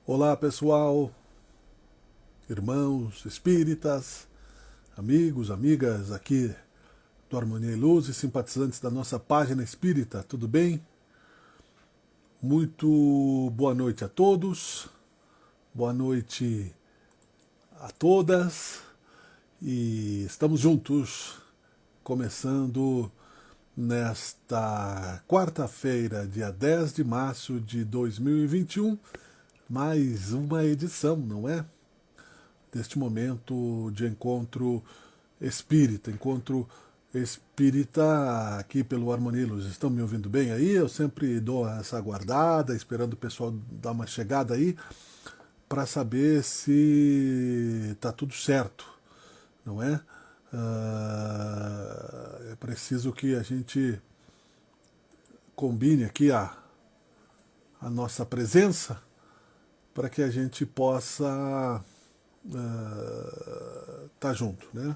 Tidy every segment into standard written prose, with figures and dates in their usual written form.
Olá pessoal, irmãos espíritas, amigos, amigas aqui do Harmonia e Luz e simpatizantes da nossa página espírita, tudo bem? Muito boa noite a todos, boa noite a todas e estamos juntos, começando nesta quarta-feira, dia 10 de março de 2021, mais uma edição, não é? Deste momento de encontro espírita aqui pelo Harmonia e Luz. Estão me ouvindo bem aí? Eu sempre dou essa aguardada, esperando o pessoal dar uma chegada aí, para saber se está tudo certo, não é? É preciso que a gente combine aqui a nossa presença para que a gente possa tá junto, né?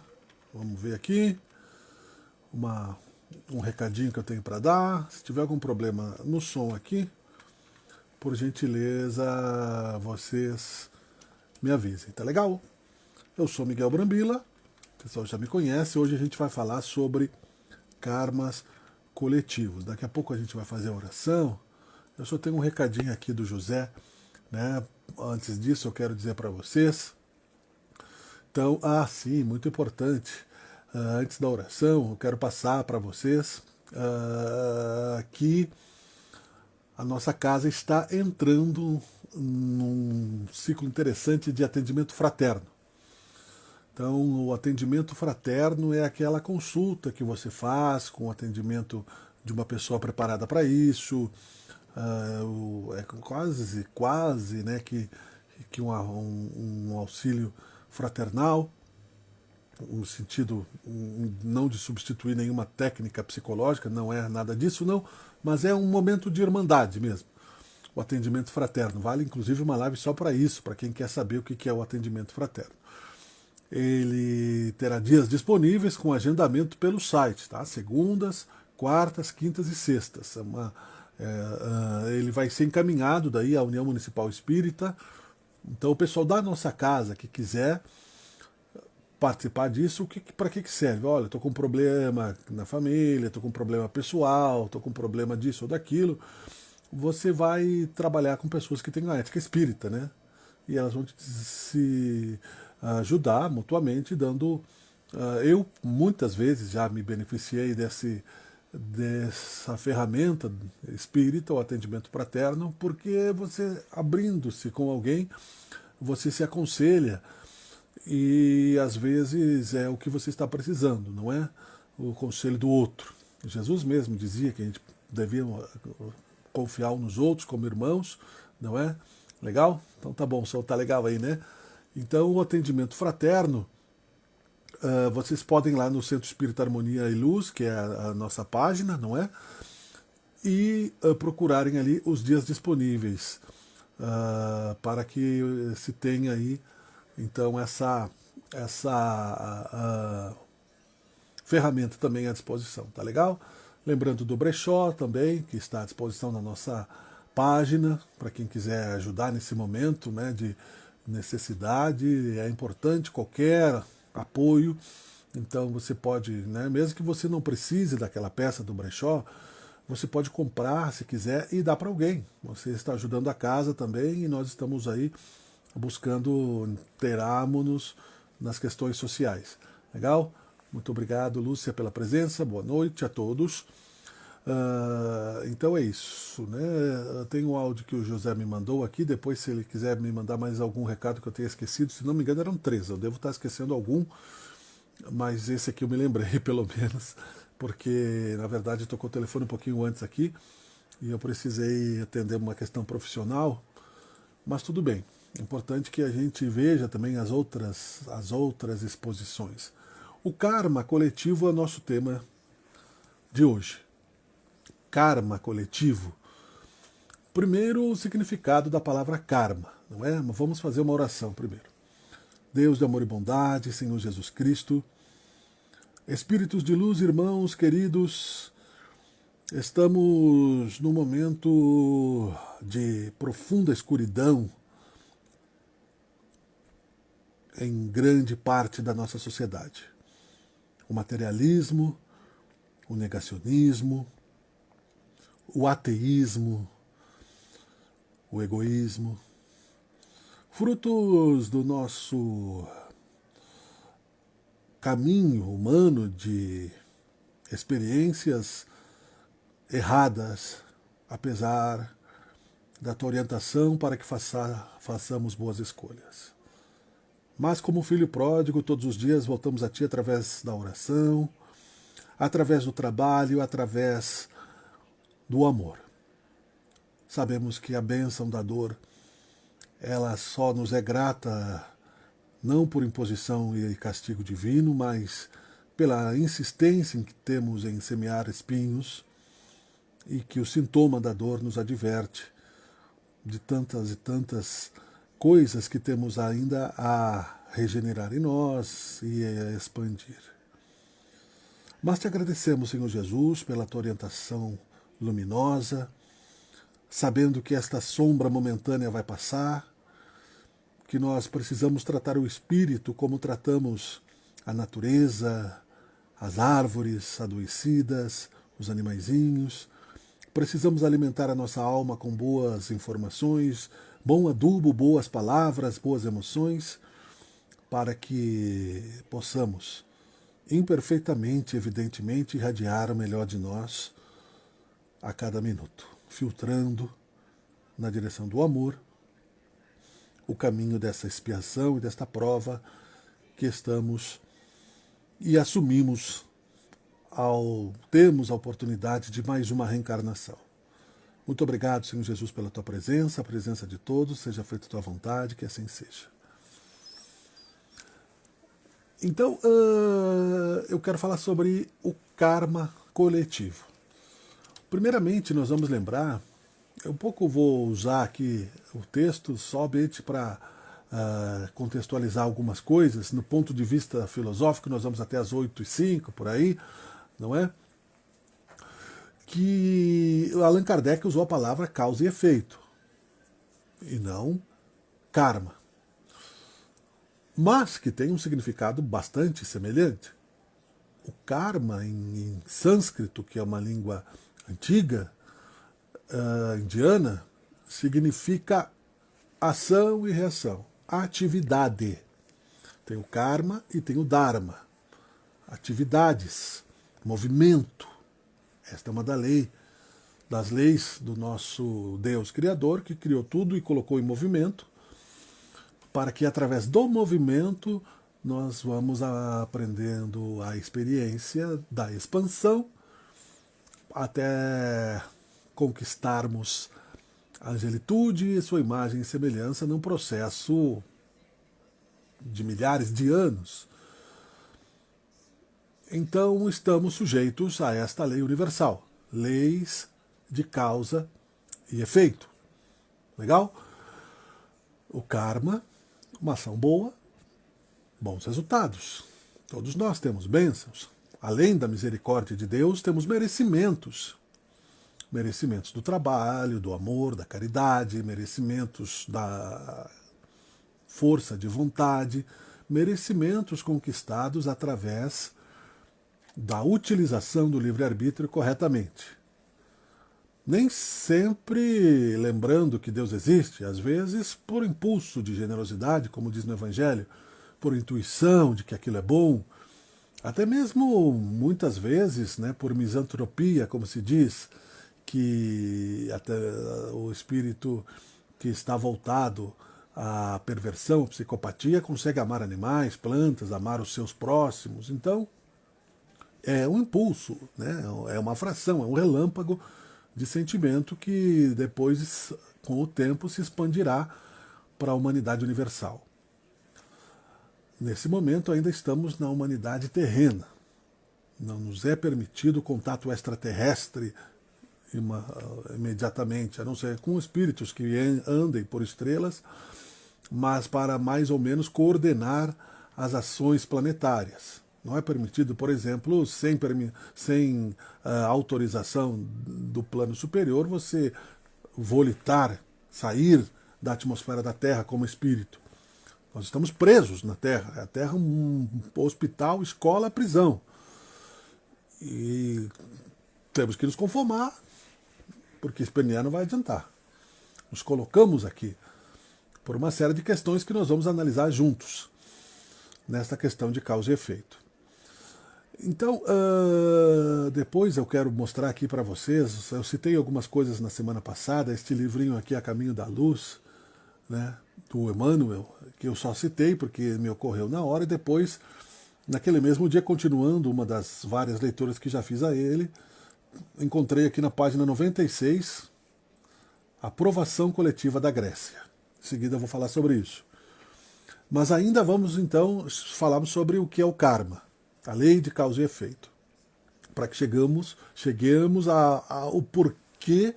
Vamos ver aqui um recadinho que eu tenho para dar. Se tiver algum problema no som aqui, por gentileza, vocês me avisem, tá legal? Eu sou Miguel Brambila, o pessoal já me conhece. Hoje a gente vai falar sobre karmas coletivos. Daqui a pouco a gente vai fazer a oração. Eu só tenho um recadinho aqui do José, né? Antes disso, eu quero dizer para vocês. Então, sim, muito importante. Antes da oração, eu quero passar para vocês que a nossa casa está entrando num ciclo interessante de atendimento fraterno. Então, o atendimento fraterno é aquela consulta que você faz com o atendimento de uma pessoa preparada para isso. É quase, né, que um auxílio fraternal, no sentido não de substituir nenhuma técnica psicológica, não é nada disso, não, mas é um momento de irmandade mesmo. O atendimento fraterno vale inclusive uma live só para isso, para quem quer saber o que é o atendimento fraterno. Ele terá dias disponíveis com agendamento pelo site, tá? Segundas, quartas, quintas e sextas. Ele vai ser encaminhado daí à União Municipal Espírita. Então o pessoal da nossa casa que quiser participar disso, para que serve? Olha, estou com um problema na família, estou com um problema pessoal, estou com um problema disso ou daquilo. Você vai trabalhar com pessoas que têm a ética espírita, né? E elas vão se ajudar mutuamente, dando. Eu muitas vezes já me beneficiei dessa ferramenta espírita, o atendimento fraterno, porque você abrindo-se com alguém, você se aconselha e às vezes é o que você está precisando, não é? O conselho do outro. Jesus mesmo dizia que a gente devia confiar uns nos outros como irmãos, não é? Legal? Então tá bom, o som tá legal aí, né? Então o atendimento fraterno, vocês podem ir lá no Centro Espírita Harmonia e Luz, que é a nossa página, não é? E procurarem ali os dias disponíveis para que se tenha aí então essa ferramenta também à disposição, tá legal? Lembrando do brechó também, que está à disposição na nossa página, para quem quiser ajudar nesse momento, né, de necessidade. É importante qualquer apoio. Então você pode, né, mesmo que você não precise daquela peça do brechó, você pode comprar se quiser e dar para alguém. Você está ajudando a casa também e nós estamos aí buscando inteirarmos-nos nas questões sociais. Legal? Muito obrigado, Lúcia, pela presença. Boa noite a todos. Então é isso, né? Tem um áudio que o José me mandou aqui. Depois, se ele quiser me mandar mais algum recado que eu tenha esquecido, se não me engano, eram 3. Eu devo estar esquecendo algum, mas esse aqui eu me lembrei, pelo menos, porque na verdade eu tocou o telefone um pouquinho antes aqui e eu precisei atender uma questão profissional, mas tudo bem. É importante que a gente veja também as outras exposições. O karma coletivo é o nosso tema de hoje. Karma coletivo. Primeiro, o significado da palavra karma, não é? Mas vamos fazer uma oração primeiro. Deus de amor e bondade, Senhor Jesus Cristo, espíritos de luz, irmãos queridos, estamos num momento de profunda escuridão em grande parte da nossa sociedade. O materialismo, o negacionismo, o ateísmo, o egoísmo, frutos do nosso caminho humano de experiências erradas, apesar da tua orientação para que façamos boas escolhas. Mas como filho pródigo, todos os dias voltamos a Ti através da oração, através do trabalho, através do amor. Sabemos que a bênção da dor, ela só nos é grata não por imposição e castigo divino, mas pela insistência que temos em semear espinhos e que o sintoma da dor nos adverte de tantas e tantas coisas que temos ainda a regenerar em nós e a expandir. Mas te agradecemos, Senhor Jesus, pela tua orientação luminosa, sabendo que esta sombra momentânea vai passar, que nós precisamos tratar o espírito como tratamos a natureza, as árvores adoecidas, os animaizinhos. Precisamos alimentar a nossa alma com boas informações, bom adubo, boas palavras, boas emoções, para que possamos imperfeitamente, evidentemente, irradiar o melhor de nós a cada minuto, filtrando na direção do amor o caminho dessa expiação e desta prova que estamos e assumimos ao termos a oportunidade de mais uma reencarnação. Muito obrigado, Senhor Jesus, pela tua presença, a presença de todos, seja feita a tua vontade, que assim seja. Então, eu quero falar sobre o karma coletivo. Primeiramente, nós vamos lembrar, eu um pouco vou usar aqui o texto somente para contextualizar algumas coisas, no ponto de vista filosófico, nós vamos até as 8h05, por aí, não é? Que Allan Kardec usou a palavra causa e efeito, e não karma. Mas que tem um significado bastante semelhante. O karma, em sânscrito, que é uma língua antiga, indiana, significa ação e reação, atividade. Tem o karma e tem o dharma. Atividades, movimento. Esta é uma das leis do nosso Deus Criador, que criou tudo e colocou em movimento, para que através do movimento nós vamos aprendendo a experiência da expansão até conquistarmos a angelitude e sua imagem e semelhança num processo de milhares de anos. Então estamos sujeitos a esta lei universal, leis de causa e efeito. Legal? O karma, uma ação boa, bons resultados. Todos nós temos bênçãos. Além da misericórdia de Deus, temos merecimentos. Merecimentos do trabalho, do amor, da caridade, merecimentos da força de vontade, merecimentos conquistados através da utilização do livre-arbítrio corretamente. Nem sempre lembrando que Deus existe, às vezes por impulso de generosidade, como diz no Evangelho, por intuição de que aquilo é bom, até mesmo muitas vezes, né, por misantropia, como se diz, que até o espírito que está voltado à perversão, à psicopatia, consegue amar animais, plantas, amar os seus próximos. Então, é um impulso, né? É uma fração, é um relâmpago de sentimento que depois, com o tempo, se expandirá para a humanidade universal. Nesse momento ainda estamos na humanidade terrena. Não nos é permitido o contato extraterrestre imediatamente, a não ser com espíritos que andem por estrelas, mas para mais ou menos coordenar as ações planetárias. Não é permitido, por exemplo, sem autorização do plano superior, você volitar, sair da atmosfera da Terra como espírito. Nós estamos presos na Terra. A Terra é um hospital, escola, prisão. E temos que nos conformar, porque espernear não vai adiantar. Nos colocamos aqui por uma série de questões que nós vamos analisar juntos, nesta questão de causa e efeito. Então, depois eu quero mostrar aqui para vocês, eu citei algumas coisas na semana passada, este livrinho aqui, A Caminho da Luz, né, do Emmanuel, que eu só citei porque me ocorreu na hora, e depois, naquele mesmo dia, continuando uma das várias leituras que já fiz a ele, encontrei aqui na página 96, Aprovação Coletiva da Grécia. Em seguida eu vou falar sobre isso. Mas ainda vamos então falar sobre o que é o karma, a lei de causa e efeito, para que cheguemos ao porquê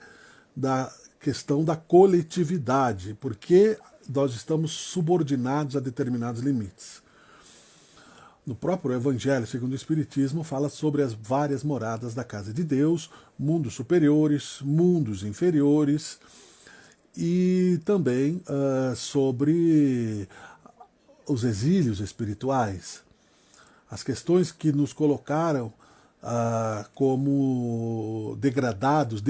da questão da coletividade, porque nós estamos subordinados a determinados limites. No próprio Evangelho segundo o Espiritismo fala sobre as várias moradas da casa de Deus, mundos superiores, mundos inferiores, e também sobre os exílios espirituais, as questões que nos colocaram como degredados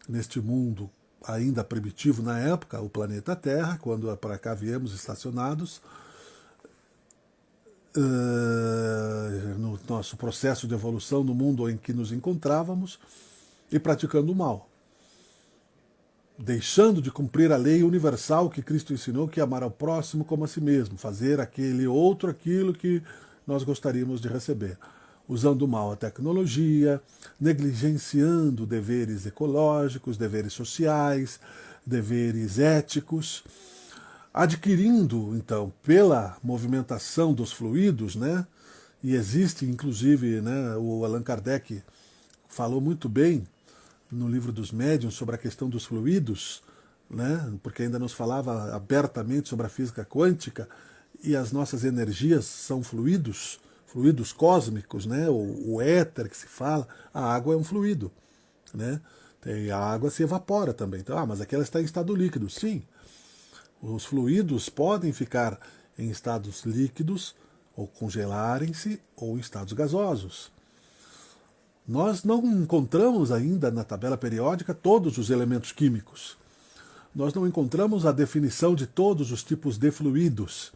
neste mundo ainda primitivo na época, o planeta Terra, quando para cá viemos estacionados, no nosso processo de evolução no mundo em que nos encontrávamos, e praticando o mal, deixando de cumprir a lei universal que Cristo ensinou, que é amar ao próximo como a si mesmo, fazer aquele outro aquilo que nós gostaríamos de receber, usando mal a tecnologia, negligenciando deveres ecológicos, deveres sociais, deveres éticos, adquirindo, então, pela movimentação dos fluidos, né? E existe, inclusive, né, o Allan Kardec falou muito bem no livro dos médiuns sobre a questão dos fluidos, né, porque ainda nos falava abertamente sobre a física quântica, e as nossas energias são fluidos cósmicos, né, o éter que se fala, a água é um fluido, né, e a água se evapora também. Então, mas aqui ela está em estado líquido. Sim, os fluidos podem ficar em estados líquidos, ou congelarem-se, ou em estados gasosos. Nós não encontramos ainda na tabela periódica todos os elementos químicos. Nós não encontramos a definição de todos os tipos de fluidos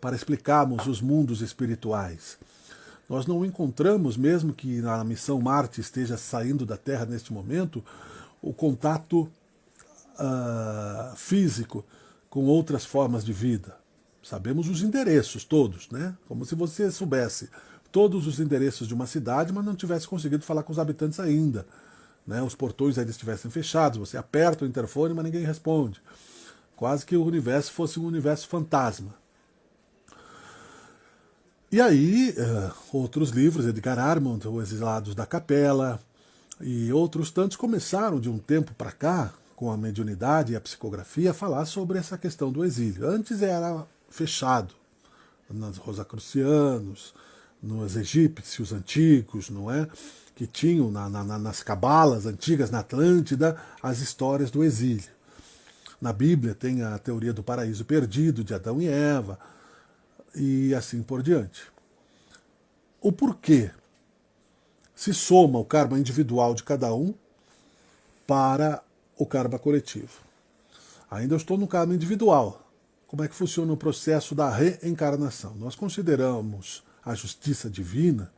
para explicarmos os mundos espirituais. Nós não encontramos, mesmo que na missão Marte esteja saindo da Terra neste momento, o contato físico com outras formas de vida. Sabemos os endereços todos, né? Como se você soubesse todos os endereços de uma cidade, mas não tivesse conseguido falar com os habitantes ainda, né? Os portões ainda estivessem fechados, você aperta o interfone, mas ninguém responde. Quase que o universo fosse um universo fantasma. E aí, outros livros, Edgar Armand, Os Exilados da Capela, e outros tantos começaram de um tempo para cá, com a mediunidade e a psicografia, a falar sobre essa questão do exílio. Antes era fechado, nos rosacrucianos, nos egípcios antigos, não é? Que tinham nas cabalas antigas, na Atlântida, as histórias do exílio. Na Bíblia tem a teoria do paraíso perdido, de Adão e Eva, e assim por diante. O porquê se soma o karma individual de cada um para o karma coletivo? Ainda eu estou no karma individual. Como é que funciona o processo da reencarnação? Nós consideramos a justiça divina,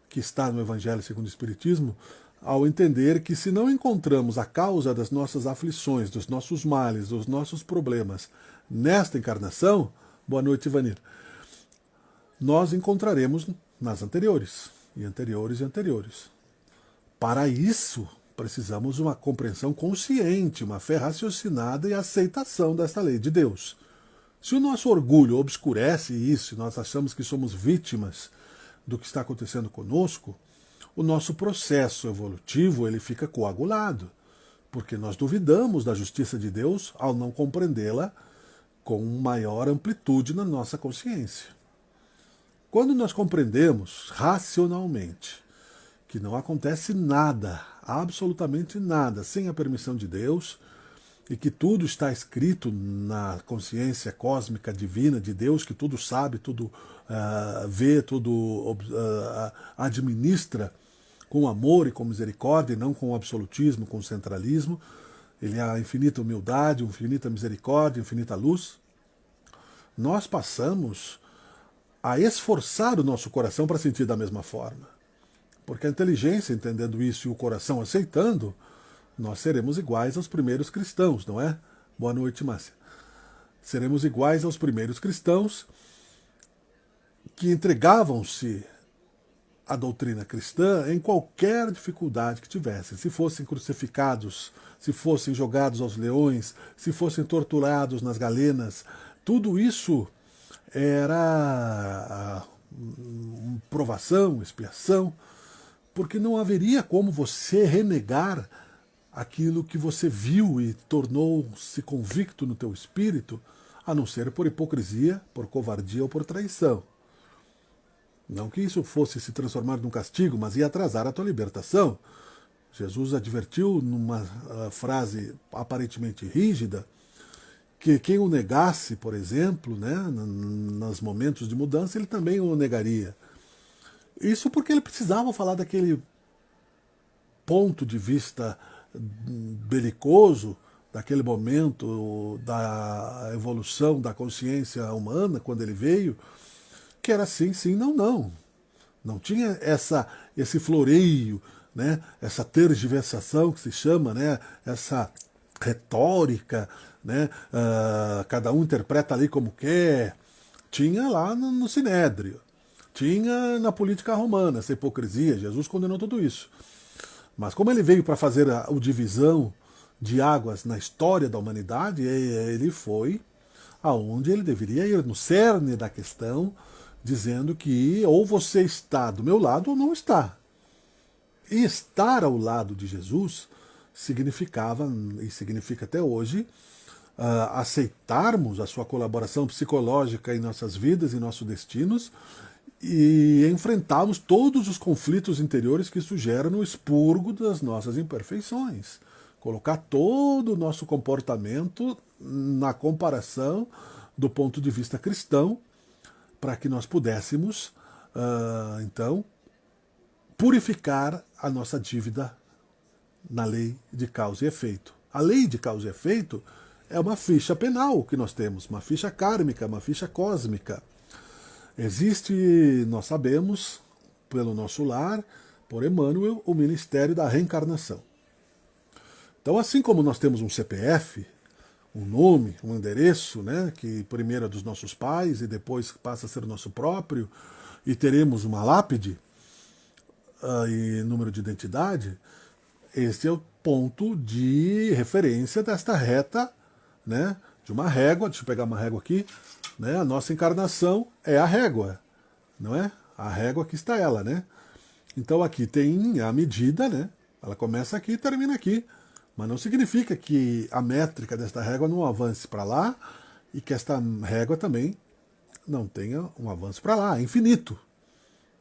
que está no Evangelho segundo o Espiritismo, ao entender que se não encontramos a causa das nossas aflições, dos nossos males, dos nossos problemas nesta encarnação, boa noite, Ivanir, nós encontraremos nas anteriores, e anteriores e anteriores. Para isso, precisamos de uma compreensão consciente, uma fé raciocinada e aceitação desta lei de Deus. Se o nosso orgulho obscurece isso, e nós achamos que somos vítimas do que está acontecendo conosco, o nosso processo evolutivo ele fica coagulado, porque nós duvidamos da justiça de Deus ao não compreendê-la com maior amplitude na nossa consciência. Quando nós compreendemos racionalmente que não acontece nada, absolutamente nada, sem a permissão de Deus, e que tudo está escrito na consciência cósmica divina de Deus, que tudo sabe, tudo vê, tudo administra com amor e com misericórdia, e não com absolutismo, com centralismo. Ele é a infinita humildade, infinita misericórdia, infinita luz. Nós passamos a esforçar o nosso coração para sentir da mesma forma. Porque a inteligência, entendendo isso, e o coração aceitando, nós seremos iguais aos primeiros cristãos, não é? Boa noite, Márcia. Seremos iguais aos primeiros cristãos que entregavam-se à doutrina cristã em qualquer dificuldade que tivessem. Se fossem crucificados, se fossem jogados aos leões, se fossem torturados nas galenas, tudo isso era provação, expiação, porque não haveria como você renegar aquilo que você viu e tornou-se convicto no teu espírito, a não ser por hipocrisia, por covardia ou por traição. Não que isso fosse se transformar num castigo, mas ia atrasar a tua libertação. Jesus advertiu numa frase aparentemente rígida que quem o negasse, por exemplo, né, nos momentos de mudança, ele também o negaria. Isso porque ele precisava falar daquele ponto de vista belicoso, daquele momento da evolução da consciência humana, quando ele veio, que era sim, sim, não, não. Não tinha esse floreio, né, essa tergiversação que se chama, né, essa retórica, né, cada um interpreta ali como quer. Tinha lá no Sinédrio, tinha na política romana essa hipocrisia. Jesus condenou tudo isso. Mas como ele veio para fazer a divisão de águas na história da humanidade, ele foi aonde ele deveria ir, no cerne da questão, dizendo que ou você está do meu lado ou não está. E estar ao lado de Jesus significava, e significa até hoje, aceitarmos a sua colaboração psicológica em nossas vidas e nossos destinos e enfrentarmos todos os conflitos interiores que isso gera no expurgo das nossas imperfeições. Colocar todo o nosso comportamento na comparação do ponto de vista cristão, para que nós pudéssemos, então, purificar a nossa dívida na lei de causa e efeito. A lei de causa e efeito é uma ficha penal que nós temos, uma ficha kármica, uma ficha cósmica. Existe, nós sabemos, pelo nosso lar, por Emmanuel, o ministério da reencarnação. Então, assim como nós temos um CPF, um nome, um endereço, né, que primeiro é dos nossos pais e depois passa a ser o nosso próprio, e teremos uma lápide e número de identidade, esse é o ponto de referência desta reta, né, de uma régua. Deixa eu pegar uma régua aqui, né, a nossa encarnação é a régua, não é? A régua, aqui está ela, né? Então aqui tem a medida, né? Ela começa aqui e termina aqui. Mas não significa que a métrica desta régua não avance para lá e que esta régua também não tenha um avanço para lá, é infinito,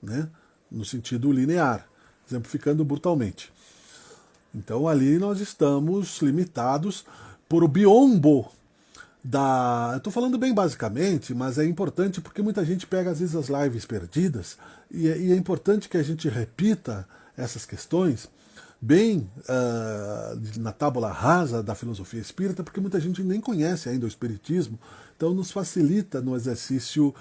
né? No sentido linear, exemplificando brutalmente. Então ali nós estamos limitados por o biombo da... Eu estou falando bem basicamente, mas é importante porque muita gente pega às vezes as lives perdidas e é importante que a gente repita essas questões bem na tábula rasa da filosofia espírita, porque muita gente nem conhece ainda o espiritismo, então nos facilita no exercício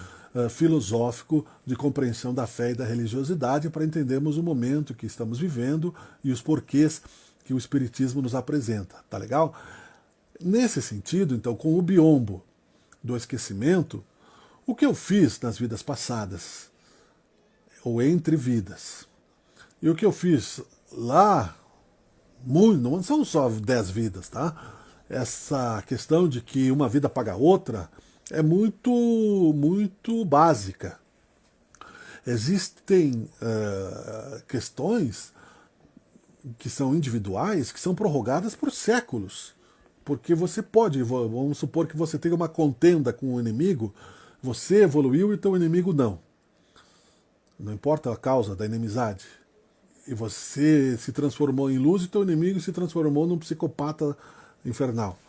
filosófico de compreensão da fé e da religiosidade para entendermos o momento que estamos vivendo e os porquês que o espiritismo nos apresenta, tá legal? Nesse sentido, então, com o biombo do esquecimento, o que eu fiz nas vidas passadas, ou entre vidas, e o que eu fiz lá, muito, não são só 10 vidas, tá? Essa questão de que uma vida paga a outra é muito, muito básica. Existem questões que são individuais, que são prorrogadas por séculos. Porque você pode, vamos supor que você tenha uma contenda com o inimigo, você evoluiu e teu inimigo não. Não importa a causa da inimizade. E você se transformou em luz e teu inimigo se transformou num psicopata infernal.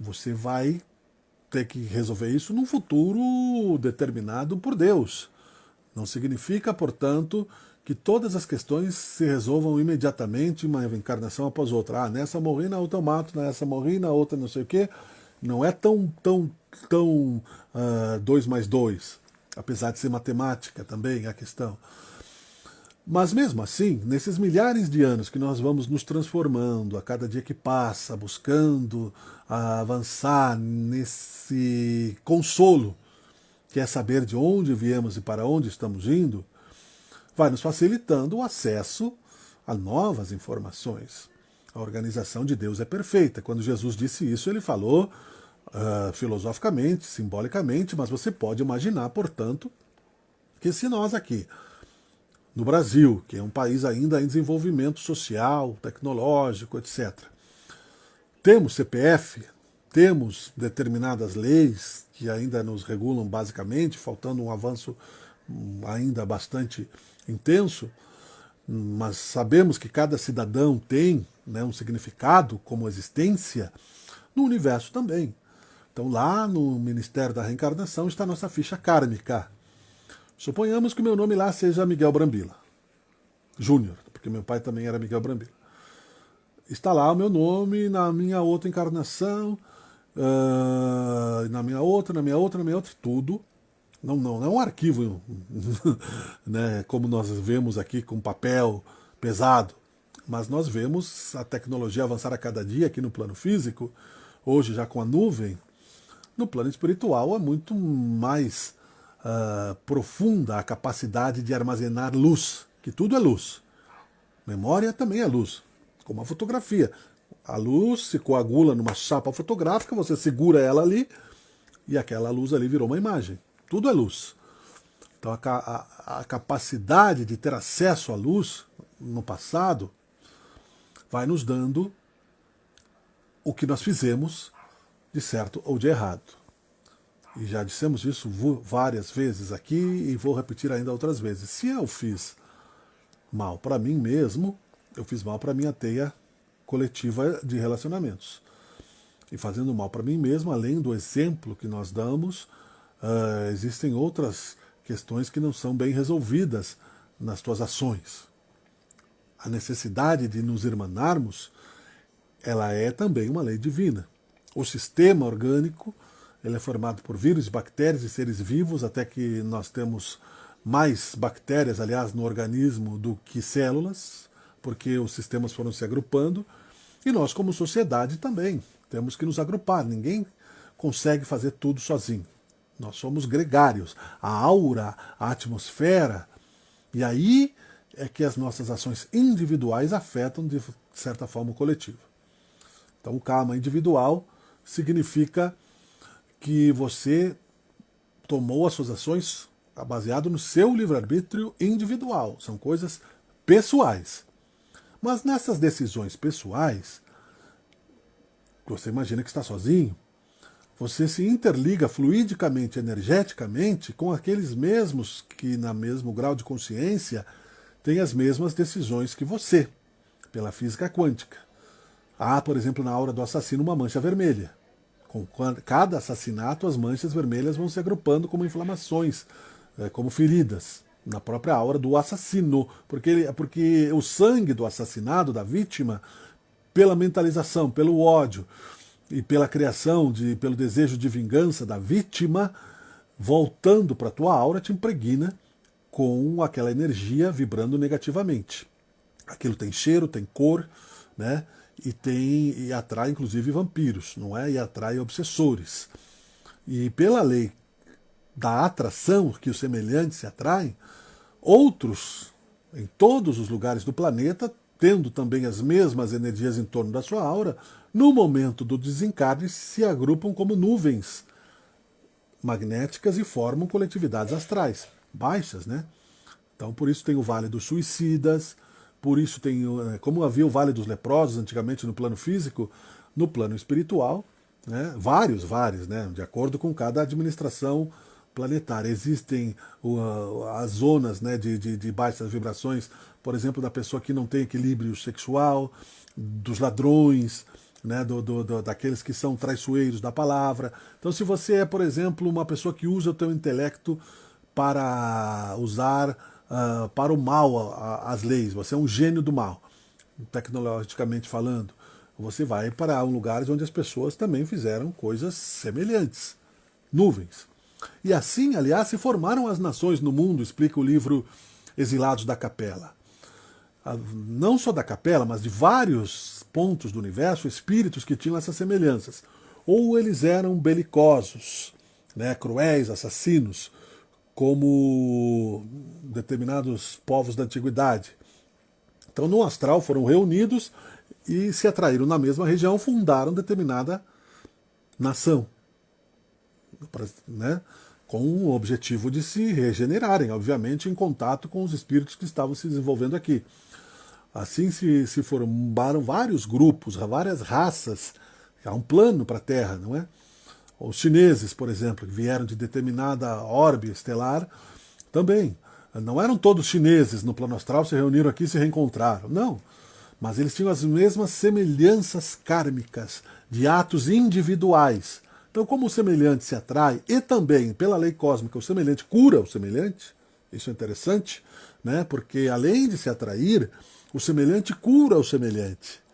Você vai ter que resolver isso num futuro determinado por Deus. Não significa, portanto, que todas as questões se resolvam imediatamente, uma encarnação após outra. Ah, nessa morri, na outra eu mato, nessa morri, na outra não sei o quê. Não é tão 2 mais 2, apesar de ser matemática também a questão. Mas mesmo assim, nesses milhares de anos que nós vamos nos transformando a cada dia que passa, buscando avançar nesse consolo, que é saber de onde viemos e para onde estamos indo, vai nos facilitando o acesso a novas informações. A organização de Deus é perfeita. Quando Jesus disse isso, ele falou filosoficamente, simbolicamente, mas você pode imaginar, portanto, que se nós aqui, no Brasil, que é um país ainda em desenvolvimento social, tecnológico, etc., temos CPF, temos determinadas leis que ainda nos regulam basicamente, faltando um avanço ainda bastante intenso, mas sabemos que cada cidadão tem, né, um significado como existência no universo também. Então lá no Ministério da Reencarnação está a nossa ficha kármica. Suponhamos que o meu nome lá seja Miguel Brambila Júnior, porque meu pai também era Miguel Brambila. Está lá o meu nome na minha outra encarnação, na minha outra, tudo. Não é um arquivo né, como nós vemos aqui com papel pesado, mas nós vemos a tecnologia avançar a cada dia aqui no plano físico, hoje já com a nuvem. No plano espiritual é muito mais profunda a capacidade de armazenar luz, que tudo é luz. Memória também é luz, como a fotografia. A luz se coagula numa chapa fotográfica, você segura ela ali e aquela luz ali virou uma imagem. Tudo é luz. Então a capacidade de ter acesso à luz no passado vai nos dando o que nós fizemos de certo ou de errado. E já dissemos isso várias vezes aqui e vou repetir ainda outras vezes. Se eu fiz mal para mim mesmo, eu fiz mal para minha teia coletiva de relacionamentos. E fazendo mal para mim mesmo, além do exemplo que nós damos, existem outras questões que não são bem resolvidas nas tuas ações. A necessidade de nos irmanarmos, ela é também uma lei divina. O sistema orgânico, ele é formado por vírus, bactérias e seres vivos, até que nós temos mais bactérias, aliás, no organismo do que células, porque os sistemas foram se agrupando, e nós, como sociedade, também temos que nos agrupar. Ninguém consegue fazer tudo sozinho. Nós somos gregários. A aura, a atmosfera, e aí é que as nossas ações individuais afetam, de certa forma, o coletivo. Então, o karma individual significa que você tomou as suas ações baseado no seu livre-arbítrio individual. São coisas pessoais. Mas nessas decisões pessoais, você imagina que está sozinho, você se interliga fluidicamente, energeticamente, com aqueles mesmos que, no mesmo grau de consciência, têm as mesmas decisões que você, pela física quântica. Há, por exemplo, na aura do assassino, uma mancha vermelha. Com cada assassinato, as manchas vermelhas vão se agrupando como inflamações, como feridas, na própria aura do assassino. Porque o sangue do assassinado, da vítima, pela mentalização, pelo ódio e pela criação, pelo desejo de vingança da vítima, voltando para a tua aura, te impregna com aquela energia vibrando negativamente. Aquilo tem cheiro, tem cor, né? E atrai inclusive vampiros, não é? E atrai obsessores. E pela lei da atração, que os semelhantes se atraem, outros, em todos os lugares do planeta, tendo também as mesmas energias em torno da sua aura, no momento do desencarne se agrupam como nuvens magnéticas e formam coletividades astrais, baixas, né? Então por isso tem o Vale dos Suicidas, por isso tem, como havia o Vale dos Leprosos antigamente no plano físico, no plano espiritual, né? Vários, né? De acordo com cada administração planetária. Existem as zonas, né, de baixas vibrações, por exemplo, da pessoa que não tem equilíbrio sexual, dos ladrões, né, daqueles que são traiçoeiros da palavra. Então, se você é, por exemplo, uma pessoa que usa o teu intelecto para usar para o mal as leis, você é um gênio do mal, tecnologicamente falando, você vai para lugares onde as pessoas também fizeram coisas semelhantes, nuvens. E assim, aliás, se formaram as nações no mundo, explica o livro Exilados da Capela. Não só da Capela, mas de vários pontos do universo, espíritos que tinham essas semelhanças. Ou eles eram belicosos, né, cruéis, assassinos, como determinados povos da antiguidade. Então, no astral foram reunidos e se atraíram na mesma região, fundaram determinada nação, né? Com o objetivo de se regenerarem, obviamente, em contato com os espíritos que estavam se desenvolvendo aqui. Assim se formaram vários grupos, várias raças. Há um plano para a Terra, não é? Os chineses, por exemplo, que vieram de determinada orbe estelar, também. Não eram todos chineses no plano astral, se reuniram aqui e se reencontraram. Não. Mas eles tinham as mesmas semelhanças kármicas de atos individuais. Então, como o semelhante se atrai, e também, pela lei cósmica, o semelhante cura o semelhante, isso é interessante, né? Porque além de se atrair, o semelhante cura o semelhante.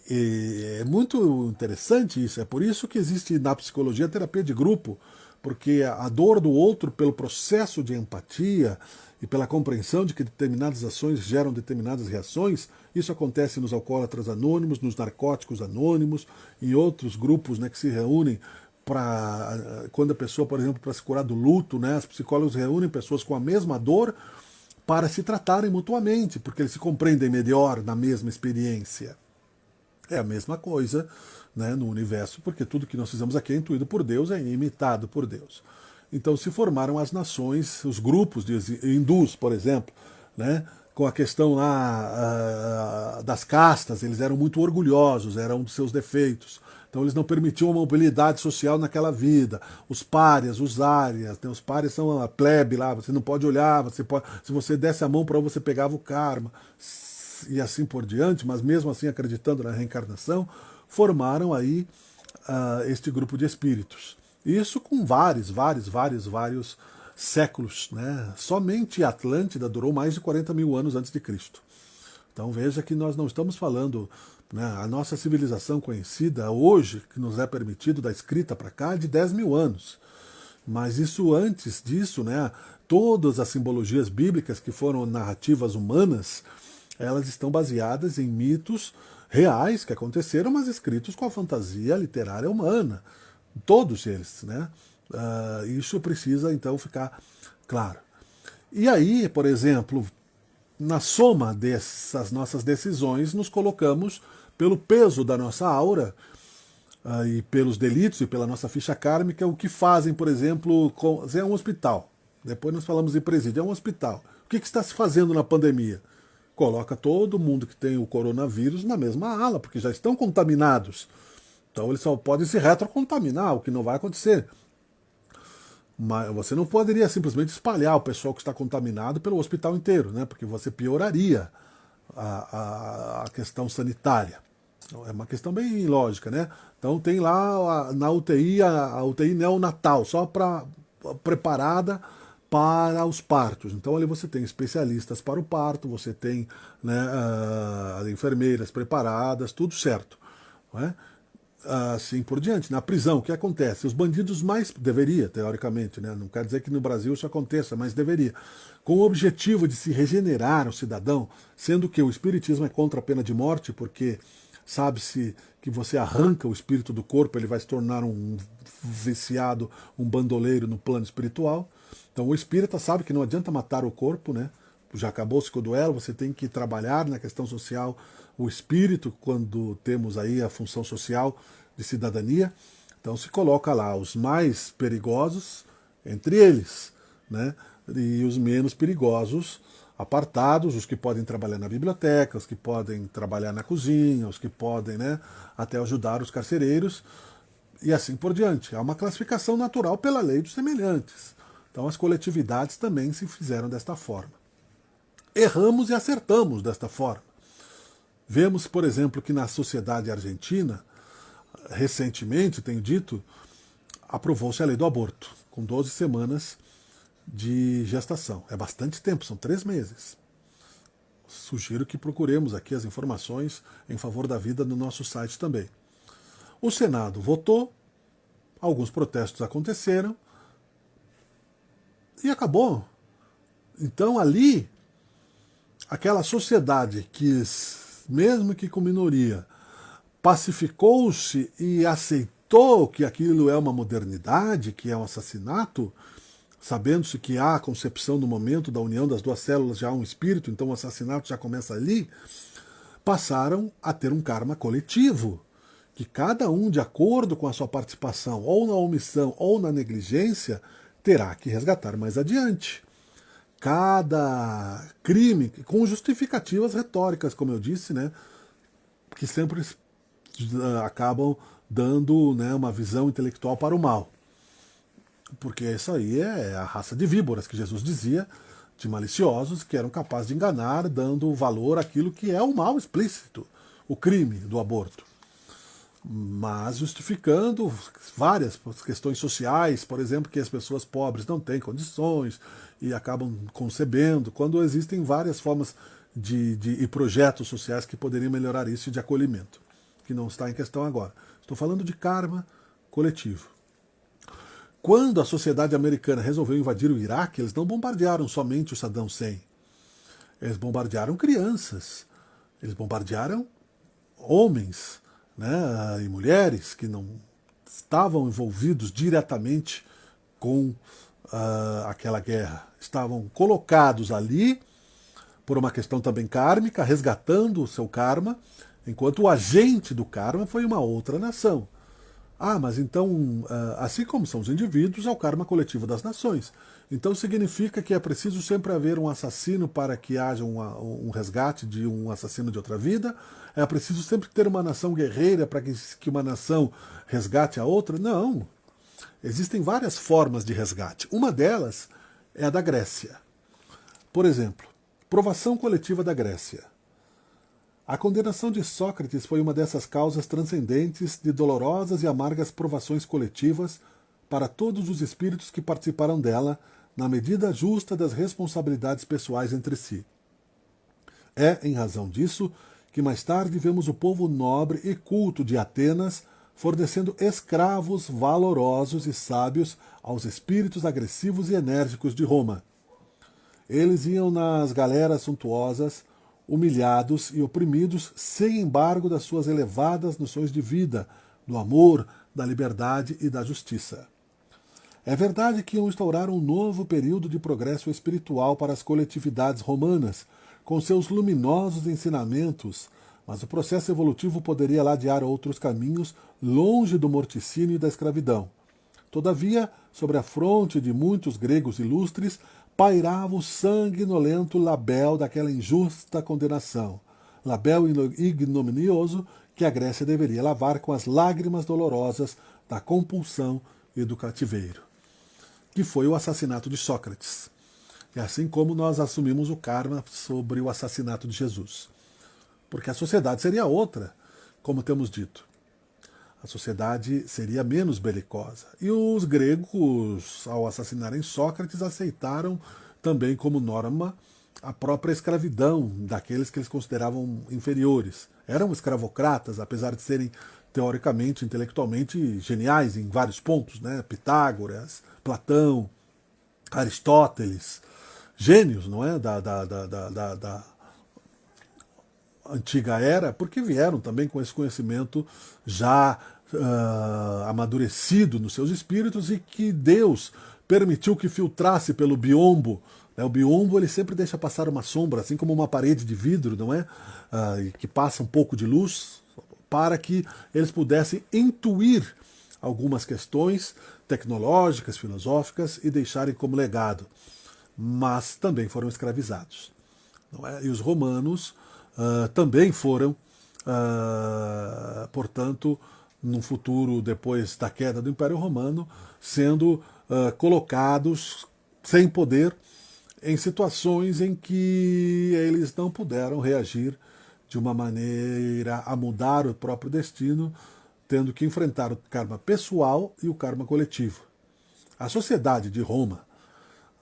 E é muito interessante isso, é por isso que existe na psicologia a terapia de grupo, porque a dor do outro, pelo processo de empatia e pela compreensão de que determinadas ações geram determinadas reações, isso acontece nos alcoólatras anônimos, nos narcóticos anônimos, em outros grupos, né, que se reúnem para, quando a pessoa, por exemplo, para se curar do luto, né, os psicólogos reúnem pessoas com a mesma dor para se tratarem mutuamente, porque eles se compreendem melhor na mesma experiência. É a mesma coisa, né, no universo, porque tudo que nós fizemos aqui é intuído por Deus, é imitado por Deus. Então se formaram as nações, os grupos de hindus, por exemplo, né, com a questão lá das castas, eles eram muito orgulhosos, era um dos seus defeitos. Então eles não permitiam a mobilidade social naquela vida. Os párias, os árias, né, os párias são a plebe lá, você não pode olhar, você pode, se você desse a mão para você pegava o karma, e assim por diante, mas mesmo assim acreditando na reencarnação, formaram aí este grupo de espíritos. Isso com vários séculos, né? Somente Atlântida durou mais de 40 mil anos antes de Cristo. Então veja que nós não estamos falando, né, a nossa civilização conhecida hoje, que nos é permitido da escrita para cá, é de 10 mil anos. Mas isso antes disso, né, todas as simbologias bíblicas que foram narrativas humanas, elas estão baseadas em mitos reais que aconteceram, mas escritos com a fantasia literária humana. Todos eles, né? Isso precisa, então, ficar claro. E aí, por exemplo, na soma dessas nossas decisões, nos colocamos pelo peso da nossa aura e pelos delitos e pela nossa ficha kármica, o que fazem, por exemplo, é um hospital. Depois nós falamos em presídio, é um hospital. O que está se fazendo na pandemia? Coloca todo mundo que tem o coronavírus na mesma ala, porque já estão contaminados. Então eles só podem se retrocontaminar, o que não vai acontecer. Mas você não poderia simplesmente espalhar o pessoal que está contaminado pelo hospital inteiro, né? Porque você pioraria a questão sanitária. Então, é uma questão bem lógica, né? Então tem lá na UTI a UTI neonatal, só preparada para os partos. Então ali você tem especialistas para o parto, você tem, né, enfermeiras preparadas, tudo certo. Não é? Assim por diante. Na prisão, o que acontece? Os bandidos mais... Deveria, teoricamente, né? Não quer dizer que no Brasil isso aconteça, mas deveria. Com o objetivo de se regenerar o cidadão, sendo que o espiritismo é contra a pena de morte, porque sabe-se que você arranca o espírito do corpo, ele vai se tornar um viciado, um bandoleiro no plano espiritual. Então o espírita sabe que não adianta matar o corpo, né? Já acabou-se com o duelo, você tem que trabalhar na questão social o espírito, quando temos aí a função social de cidadania. Então se coloca lá os mais perigosos entre eles, né? E os menos perigosos apartados, os que podem trabalhar na biblioteca, os que podem trabalhar na cozinha, os que podem, né, até ajudar os carcereiros, e assim por diante. Há uma classificação natural pela lei dos semelhantes. Então as coletividades também se fizeram desta forma. Erramos e acertamos desta forma. Vemos, por exemplo, que na sociedade argentina recentemente, tenho dito, aprovou-se a lei do aborto, com 12 semanas de gestação. É bastante tempo, são 3 meses. Sugiro que procuremos aqui as informações em favor da vida no nosso site também. O Senado votou, alguns protestos aconteceram e acabou. Então ali, aquela sociedade que, mesmo que com minoria, pacificou-se e aceitou que aquilo é uma modernidade, que é um assassinato, sabendo-se que há a concepção no momento da união das duas células, já há um espírito, então o assassinato já começa ali, passaram a ter um karma coletivo, que cada um, de acordo com a sua participação, ou na omissão ou na negligência, terá que resgatar mais adiante. Cada crime, com justificativas retóricas, como eu disse, né, que sempre acabam dando, né, uma visão intelectual para o mal. Porque isso aí é a raça de víboras que Jesus dizia, de maliciosos que eram capazes de enganar, dando valor àquilo que é o mal explícito, o crime do aborto. Mas justificando várias questões sociais, por exemplo, que as pessoas pobres não têm condições e acabam concebendo, quando existem várias formas e projetos sociais que poderiam melhorar isso de acolhimento, que não está em questão agora. Estou falando de karma coletivo. Quando a sociedade americana resolveu invadir o Iraque, eles não bombardearam somente o Saddam Hussein. Eles bombardearam crianças, eles bombardearam homens, né, e mulheres que não estavam envolvidos diretamente com aquela guerra. Estavam colocados ali por uma questão também kármica, resgatando o seu karma, enquanto o agente do karma foi uma outra nação. Ah, mas então, assim como são os indivíduos, é o karma coletivo das nações. Então significa que é preciso sempre haver um assassino para que haja um resgate de um assassino de outra vida? É preciso sempre ter uma nação guerreira para que uma nação resgate a outra? Não. Existem várias formas de resgate. Uma delas é a da Grécia. Por exemplo, provação coletiva da Grécia. A condenação de Sócrates foi uma dessas causas transcendentes de dolorosas e amargas provações coletivas para todos os espíritos que participaram dela, na medida justa das responsabilidades pessoais entre si. É em razão disso que mais tarde vemos o povo nobre e culto de Atenas fornecendo escravos valorosos e sábios aos espíritos agressivos e enérgicos de Roma. Eles iam nas galeras suntuosas, humilhados e oprimidos, sem embargo das suas elevadas noções de vida, do amor, da liberdade e da justiça. É verdade que iam instaurar um novo período de progresso espiritual para as coletividades romanas, com seus luminosos ensinamentos, mas o processo evolutivo poderia ladear outros caminhos longe do morticínio e da escravidão. Todavia, sobre a fronte de muitos gregos ilustres, pairava o sanguinolento labéu daquela injusta condenação, labéu ignominioso que a Grécia deveria lavar com as lágrimas dolorosas da compulsão e do cativeiro, que foi o assassinato de Sócrates. E assim como nós assumimos o karma sobre o assassinato de Jesus. Porque a sociedade seria outra, como temos dito. A sociedade seria menos belicosa. E os gregos, ao assassinarem Sócrates, aceitaram também como norma a própria escravidão daqueles que eles consideravam inferiores. Eram escravocratas, apesar de serem teoricamente, intelectualmente geniais em vários pontos, né? Pitágoras, Platão, Aristóteles, gênios, não é? Da antiga era, porque vieram também com esse conhecimento já amadurecido nos seus espíritos e que Deus permitiu que filtrasse pelo biombo. O biombo ele sempre deixa passar uma sombra, assim como uma parede de vidro, não é? Que passa um pouco de luz, para que eles pudessem intuir algumas questões tecnológicas, filosóficas e deixarem como legado. Mas também foram escravizados. Não é? E os romanos também foram, portanto, num futuro depois da queda do Império Romano, sendo colocados sem poder em situações em que eles não puderam reagir de uma maneira a mudar o próprio destino, tendo que enfrentar o karma pessoal e o karma coletivo. A sociedade de Roma,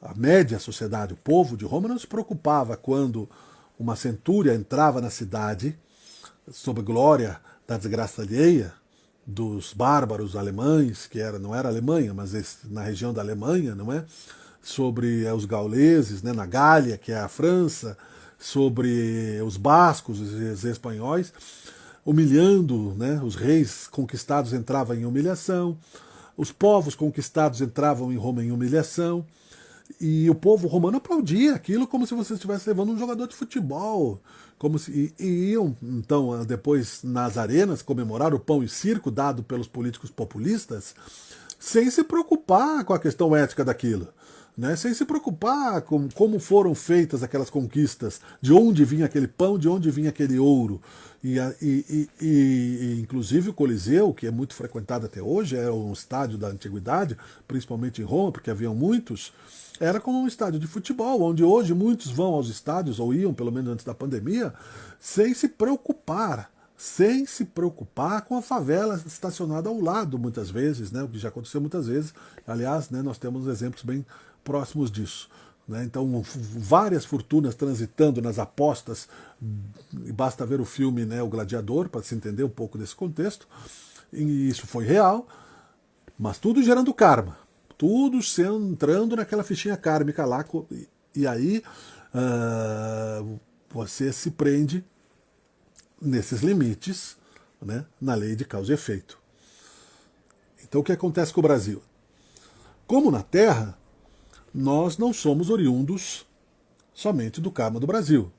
a média sociedade, o povo de Roma não se preocupava quando uma centúria entrava na cidade sob glória da desgraça alheia, dos bárbaros alemães, que não era a Alemanha, mas na região da Alemanha, não é? Sobre os gauleses, né, na Gália, que é a França, sobre os bascos, os espanhóis, humilhando, né, os reis conquistados entravam em humilhação, os povos conquistados entravam em Roma em humilhação, e o povo romano aplaudia aquilo como se você estivesse levando um jogador de futebol. Como se, e iam, então, depois nas arenas comemorar o pão e circo dado pelos políticos populistas, sem se preocupar com a questão ética daquilo. Né, sem se preocupar com como foram feitas aquelas conquistas, de onde vinha aquele pão, de onde vinha aquele ouro. Inclusive o Coliseu, que é muito frequentado até hoje, é um estádio da antiguidade, principalmente em Roma, porque haviam muitos, era como um estádio de futebol, onde hoje muitos vão aos estádios, ou iam pelo menos antes da pandemia, sem se preocupar com a favela estacionada ao lado, muitas vezes, né, o que já aconteceu muitas vezes. Aliás, né, nós temos exemplos bem próximos disso. Né? Então, várias fortunas transitando nas apostas, e basta ver o filme, né, O Gladiador, para se entender um pouco desse contexto, e isso foi real, mas tudo gerando karma, tudo entrando naquela fichinha kármica lá, e aí você se prende nesses limites, né, na lei de causa e efeito. Então o que acontece com o Brasil? Como na Terra, nós não somos oriundos somente do karma do Brasil.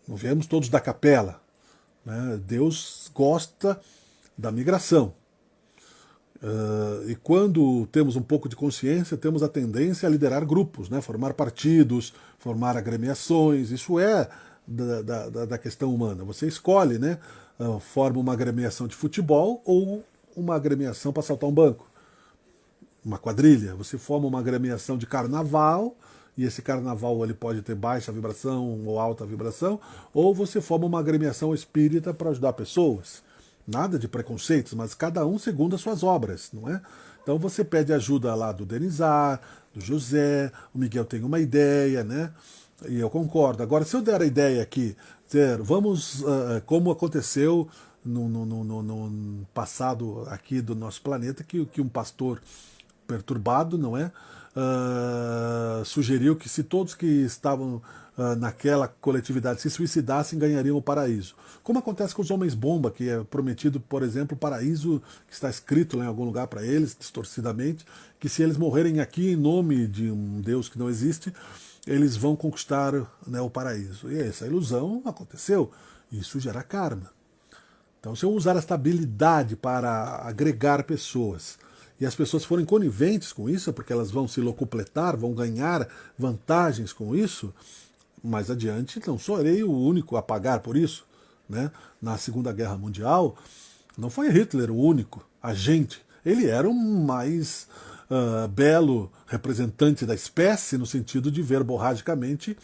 Não viemos todos da capela. Né? Deus gosta da migração. E quando temos um pouco de consciência, temos a tendência a liderar grupos, né? Formar partidos, formar agremiações. Isso é da questão humana. Você escolhe, né? Forma uma agremiação de futebol ou uma agremiação para assaltar um banco. Uma quadrilha. Você forma uma agremiação de carnaval, e esse carnaval ele pode ter baixa vibração ou alta vibração, ou você forma uma agremiação espírita para ajudar pessoas. Nada de preconceitos, mas cada um segundo as suas obras, não é? Então você pede ajuda lá do Denizar, do José, o Miguel tem uma ideia, né? E eu concordo. Agora, se eu der a ideia aqui, vamos, como aconteceu no passado aqui do nosso planeta, que um pastor perturbado, não é? Sugeriu que se todos que estavam naquela coletividade se suicidassem, ganhariam o paraíso. Como acontece com os homens-bomba, que é prometido, por exemplo, o paraíso, que está escrito lá em algum lugar para eles, distorcidamente, que se eles morrerem aqui em nome de um Deus que não existe, eles vão conquistar, né, o paraíso. E essa ilusão aconteceu. Isso gera karma. Então, se eu usar esta habilidade para agregar pessoas, e as pessoas forem coniventes com isso, porque elas vão se locupletar, vão ganhar vantagens com isso, mais adiante não serei o único a pagar por isso. Né? Na Segunda Guerra Mundial, não foi Hitler o único agente. Ele era o mais belo representante da espécie, no sentido de verborragicamente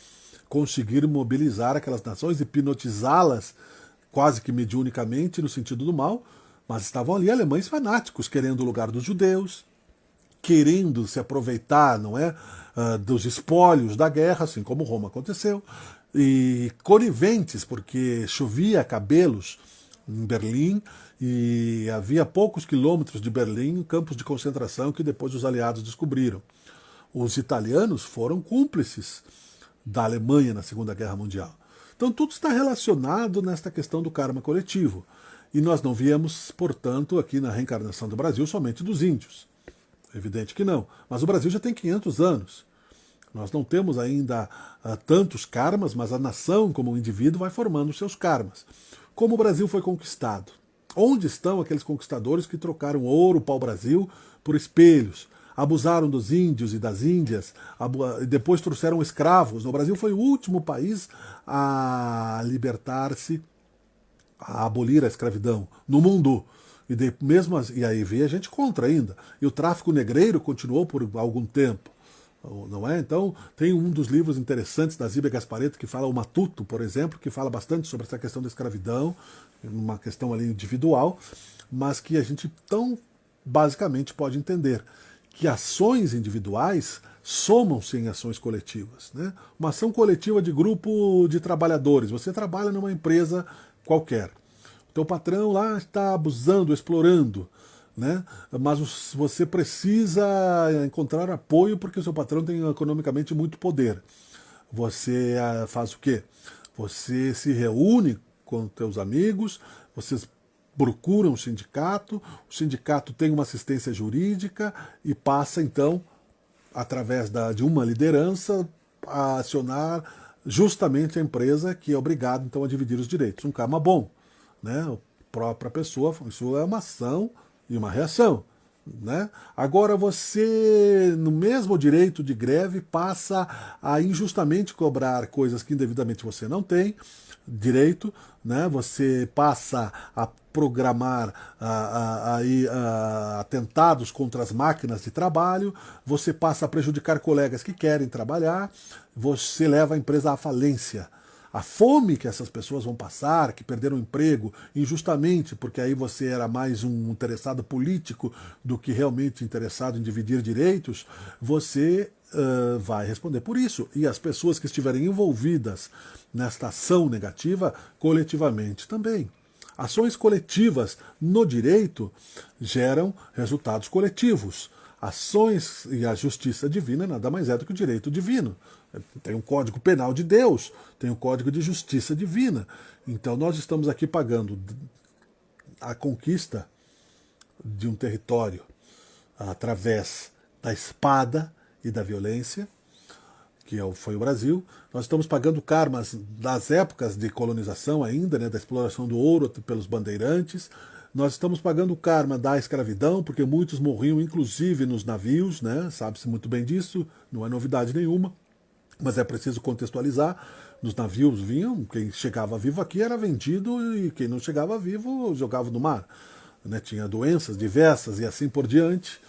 conseguir mobilizar aquelas nações, hipnotizá-las quase que mediunicamente no sentido do mal, mas estavam ali alemães fanáticos, querendo o lugar dos judeus, querendo se aproveitar, não é, dos espólios da guerra, assim como Roma aconteceu, e coniventes, porque chovia cabelos em Berlim e havia a poucos quilômetros de Berlim campos de concentração que depois os aliados descobriram. Os italianos foram cúmplices da Alemanha na Segunda Guerra Mundial. Então tudo está relacionado nesta questão do karma coletivo. E nós não viemos, portanto, aqui na reencarnação do Brasil somente dos índios. Evidente que não. Mas o Brasil já tem 500 anos. Nós não temos ainda tantos karmas, mas a nação, como um indivíduo, vai formando os seus karmas. Como o Brasil foi conquistado? Onde estão aqueles conquistadores que trocaram ouro, pau-brasil, por espelhos? Abusaram dos índios e das índias, depois trouxeram escravos. O Brasil foi o último país a libertar-se, a abolir a escravidão no mundo. E aí veio a gente contra ainda. E o tráfico negreiro continuou por algum tempo. não é? Então, tem um dos livros interessantes da Zíbia Gasparetto que fala, o Matuto, por exemplo, que fala bastante sobre essa questão da escravidão, uma questão ali individual, mas que a gente tão basicamente pode entender que ações individuais somam-se em ações coletivas, né? Uma ação coletiva de grupo de trabalhadores. Você trabalha numa empresa qualquer. O teu patrão lá está abusando, explorando, né? Mas você precisa encontrar apoio porque o seu patrão tem economicamente muito poder. Você faz o quê? Você se reúne com teus amigos, vocês procuram o sindicato tem uma assistência jurídica e passa então, através de uma liderança, a acionar justamente a empresa que é obrigada então a dividir os direitos. Um karma bom, né? A própria pessoa, isso é uma ação e uma reação, né? Agora você, no mesmo direito de greve, passa a injustamente cobrar coisas que indevidamente você não tem direito, né? Você passa a programar atentados contra as máquinas de trabalho, você passa a prejudicar colegas que querem trabalhar, você leva a empresa à falência. A fome que essas pessoas vão passar, que perderam o emprego injustamente, porque aí você era mais um interessado político do que realmente interessado em dividir direitos, você vai responder por isso. E as pessoas que estiverem envolvidas nesta ação negativa, coletivamente também. Ações coletivas no direito geram resultados coletivos. Ações e a justiça divina nada mais é do que o direito divino. Tem um código penal de Deus, tem um código de justiça divina. Então nós estamos aqui pagando a conquista de um território através da espada e da violência, que foi o Brasil. Nós estamos pagando karmas das épocas de colonização ainda, né, da exploração do ouro pelos bandeirantes. Nós estamos pagando o karma da escravidão, porque muitos morriam inclusive nos navios, né? Sabe-se muito bem disso, não é novidade nenhuma, mas é preciso contextualizar. Nos navios vinham, quem chegava vivo aqui era vendido e quem não chegava vivo jogava no mar, né? Tinha doenças diversas e assim por diante.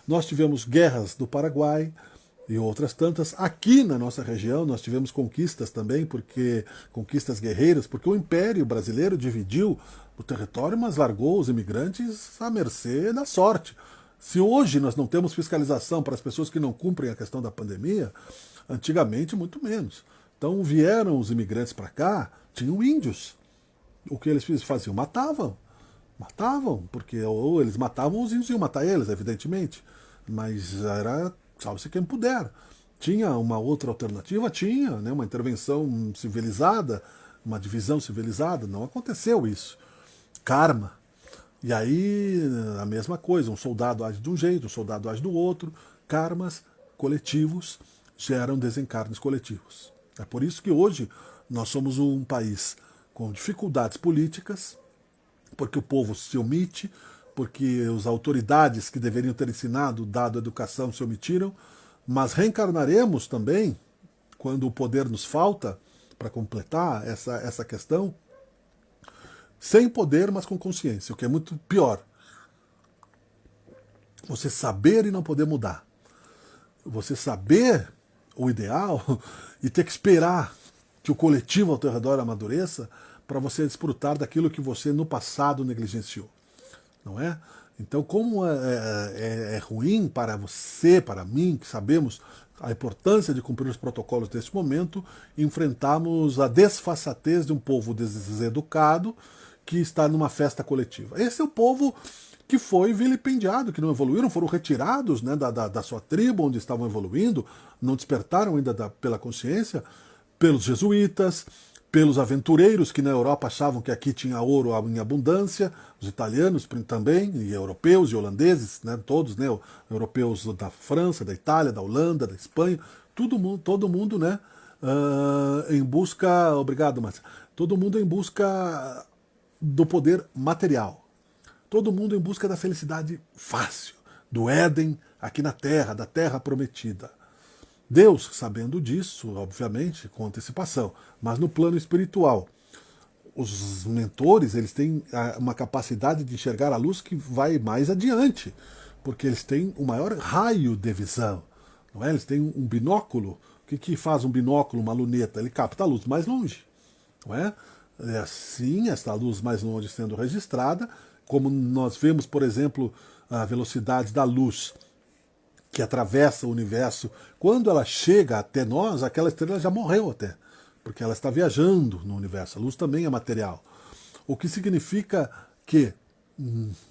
Nós tivemos guerras do Paraguai e outras tantas. Aqui na nossa região nós tivemos conquistas também, porque conquistas guerreiras, porque o Império Brasileiro dividiu o território, mas largou os imigrantes à mercê da sorte. Se hoje nós não temos fiscalização para as pessoas que não cumprem a questão da pandemia, antigamente muito menos. Então vieram os imigrantes para cá, tinham índios. O que eles faziam? Matavam. Matavam, porque ou eles matavam, os índios iam matar eles, evidentemente. Mas era, salve-se quem puder. Tinha uma outra alternativa? Tinha, né? Uma intervenção civilizada, uma divisão civilizada. Não aconteceu isso. Karma. E aí, a mesma coisa, um soldado age de um jeito, um soldado age do outro. Karmas coletivos geram desencarnes coletivos. É por isso que hoje nós somos um país com dificuldades políticas, porque o povo se omite, porque as autoridades que deveriam ter ensinado, dado a educação, se omitiram, mas reencarnaremos também, quando o poder nos falta, para completar essa questão, sem poder, mas com consciência, o que é muito pior. Você saber e não poder mudar. Você saber o ideal e ter que esperar que o coletivo ao teu redor amadureça para você desfrutar daquilo que você no passado negligenciou. Não é? Então, como é ruim para você, para mim, que sabemos a importância de cumprir os protocolos deste momento, enfrentarmos a desfaçatez de um povo deseducado que está numa festa coletiva. Esse é o povo que foi vilipendiado, que não evoluíram, foram retirados, né, da sua tribo onde estavam evoluindo, não despertaram ainda pela consciência, pelos jesuítas, pelos aventureiros que na Europa achavam que aqui tinha ouro em abundância, os italianos também, e europeus e holandeses, né, todos, né, europeus da França, da Itália, da Holanda, da Espanha, todo mundo, né, em busca, obrigado, Márcia, todo mundo em busca do poder material. Todo mundo em busca da felicidade fácil, do Éden aqui na Terra, da Terra prometida. Deus, sabendo disso, obviamente, com antecipação, mas no plano espiritual, os mentores, eles têm uma capacidade de enxergar a luz que vai mais adiante, porque eles têm o maior raio de visão, não é? Eles têm um binóculo. O que faz um binóculo, uma luneta? Ele capta a luz mais longe, não é? É assim, esta luz mais longe sendo registrada, como nós vemos, por exemplo, a velocidade da luz que atravessa o universo, quando ela chega até nós, aquela estrela já morreu até, porque ela está viajando no universo. A luz também é material. O que significa que,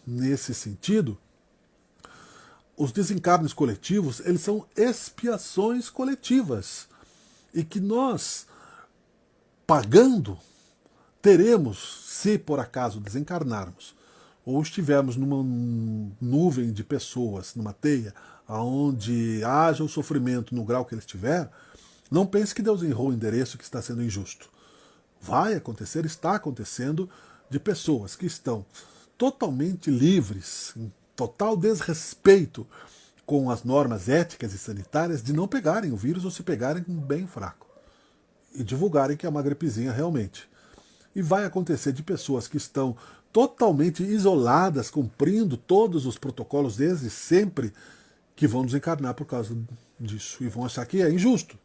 nesse sentido, os desencarnes coletivos, eles são expiações coletivas. E que nós, pagando, teremos, se por acaso desencarnarmos, ou estivermos numa nuvem de pessoas, numa teia, onde haja o sofrimento no grau que ele estiver, não pense que Deus errou o endereço, que está sendo injusto. Vai acontecer, está acontecendo, de pessoas que estão totalmente livres, em total desrespeito com as normas éticas e sanitárias, de não pegarem o vírus ou se pegarem bem fraco. E divulgarem que é uma gripezinha realmente. E vai acontecer de pessoas que estão totalmente isoladas, cumprindo todos os protocolos desde sempre, que vão desencarnar por causa disso. E vão achar que é injusto.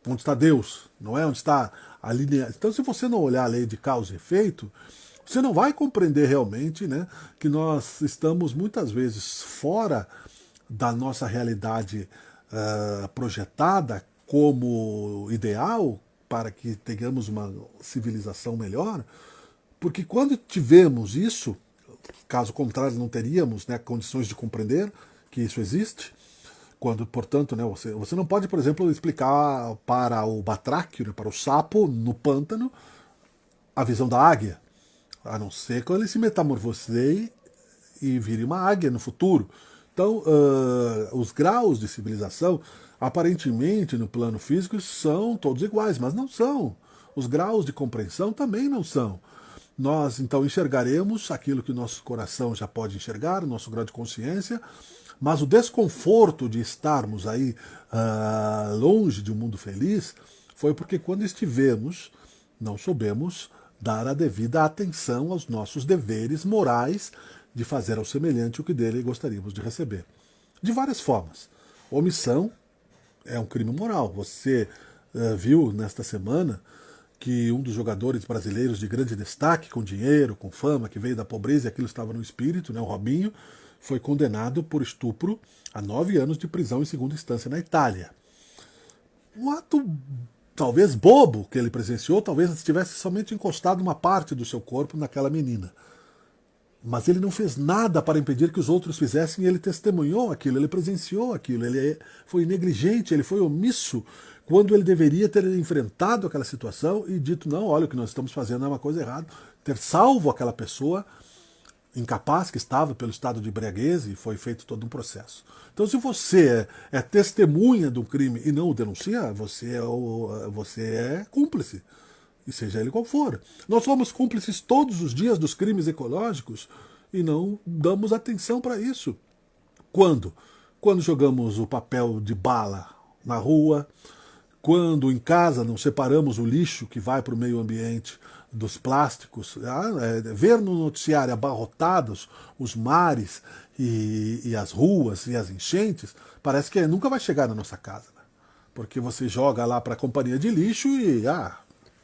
Onde está Deus? Não é? Onde está a linha? Então, se você não olhar a lei de causa e efeito, você não vai compreender realmente, né, que nós estamos muitas vezes fora da nossa realidade projetada como ideal para que tenhamos uma civilização melhor, porque quando tivemos isso, caso contrário não teríamos, né, condições de compreender que isso existe. Quando, portanto, né, você não pode, por exemplo, explicar para o batráquio, né, para o sapo no pântano, a visão da águia, a não ser quando ele se metamorfoseie e vire uma águia no futuro. Então, os graus de civilização, aparentemente, no plano físico, são todos iguais, mas não são. Os graus de compreensão também não são. Nós, então, enxergaremos aquilo que o nosso coração já pode enxergar, o nosso grau de consciência, mas o desconforto de estarmos aí longe de um mundo feliz foi porque quando estivemos, não soubemos dar a devida atenção aos nossos deveres morais de fazer ao semelhante o que dele gostaríamos de receber. De várias formas. Omissão é um crime moral. Você viu nesta semana que um dos jogadores brasileiros de grande destaque, com dinheiro, com fama, que veio da pobreza e aquilo estava no espírito, né, o Robinho, foi condenado por estupro a 9 anos de prisão em segunda instância na Itália. Um ato talvez bobo que ele presenciou, talvez tivesse somente encostado uma parte do seu corpo naquela menina. Mas ele não fez nada para impedir que os outros fizessem, e ele testemunhou aquilo, ele presenciou aquilo, ele foi negligente, ele foi omisso, quando ele deveria ter enfrentado aquela situação e dito, não, olha, o que nós estamos fazendo é uma coisa errada, ter salvo aquela pessoa incapaz que estava pelo estado de embriaguez, e foi feito todo um processo. Então, se você é testemunha de um crime e não o denuncia, você é cúmplice, e seja ele qual for. Nós somos cúmplices todos os dias dos crimes ecológicos e não damos atenção para isso. Quando? Quando jogamos o papel de bala na rua, quando em casa não separamos o lixo que vai para o meio ambiente dos plásticos, ver no noticiário abarrotados os mares e as ruas e as enchentes, parece que nunca vai chegar na nossa casa, né? Porque você joga lá para a companhia de lixo e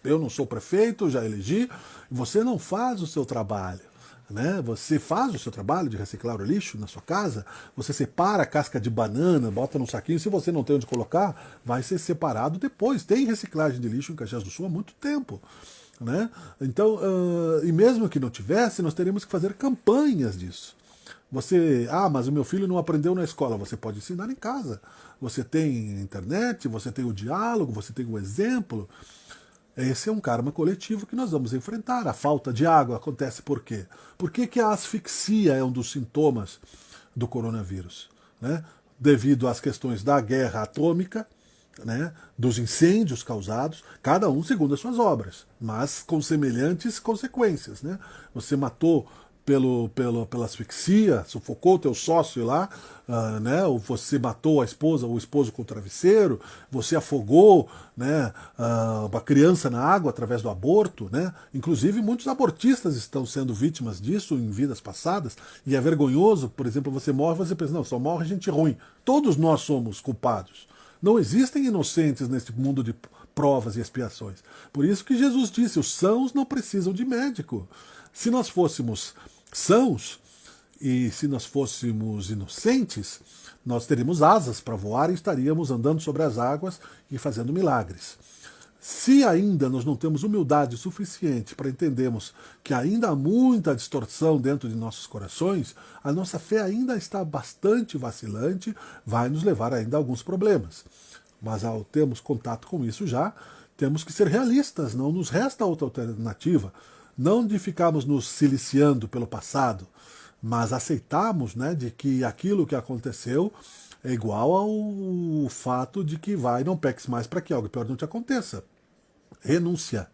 eu não sou prefeito, já elegi, você não faz o seu trabalho. Né? Você faz o seu trabalho de reciclar o lixo na sua casa, você separa a casca de banana, bota num saquinho, se você não tem onde colocar, vai ser separado depois. Tem reciclagem de lixo em Caxias do Sul há muito tempo. Né? Então, e mesmo que não tivesse, nós teríamos que fazer campanhas disso. Você, mas o meu filho não aprendeu na escola, você pode ensinar em casa. Você tem internet, você tem o diálogo, você tem o exemplo. Esse é um karma coletivo que nós vamos enfrentar. A falta de água acontece por quê? Por que a asfixia é um dos sintomas do coronavírus? Né? Devido às questões da guerra atômica, né? Dos incêndios causados, cada um segundo as suas obras, mas com semelhantes consequências. Né? Você matou pela asfixia, sufocou o teu sócio lá, né? Ou você matou a esposa ou o esposo com o travesseiro, você afogou, né, uma criança na água através do aborto, né? Inclusive muitos abortistas estão sendo vítimas disso em vidas passadas, e é vergonhoso. Por exemplo, você morre, você pensa, não, só morre gente ruim. Todos nós somos culpados. Não existem inocentes neste mundo de provas e expiações. Por isso que Jesus disse, os sãos não precisam de médico. Se nós fôssemos sãos e se nós fôssemos inocentes, nós teríamos asas para voar e estaríamos andando sobre as águas e fazendo milagres. Se ainda nós não temos humildade suficiente para entendermos que ainda há muita distorção dentro de nossos corações, a nossa fé ainda está bastante vacilante, vai nos levar ainda a alguns problemas. Mas ao termos contato com isso já, temos que ser realistas, não nos resta outra alternativa. Não de ficarmos nos siliciando pelo passado, mas aceitarmos, né, de que aquilo que aconteceu é igual ao fato de que vai, não peques mais para que algo pior não te aconteça. Renúncia.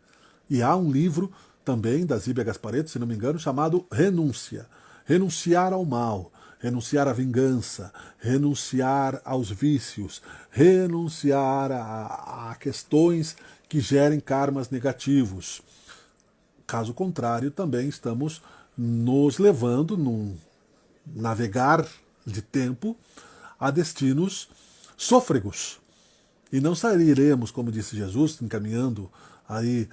E há um livro também da Zíbia Gasparetto, se não me engano, chamado Renúncia. Renunciar ao mal, renunciar à vingança, renunciar aos vícios, renunciar a questões que gerem karmas negativos. Caso contrário, também estamos nos levando num navegar de tempo a destinos sôfregos. E não sairemos, como disse Jesus, encaminhando aí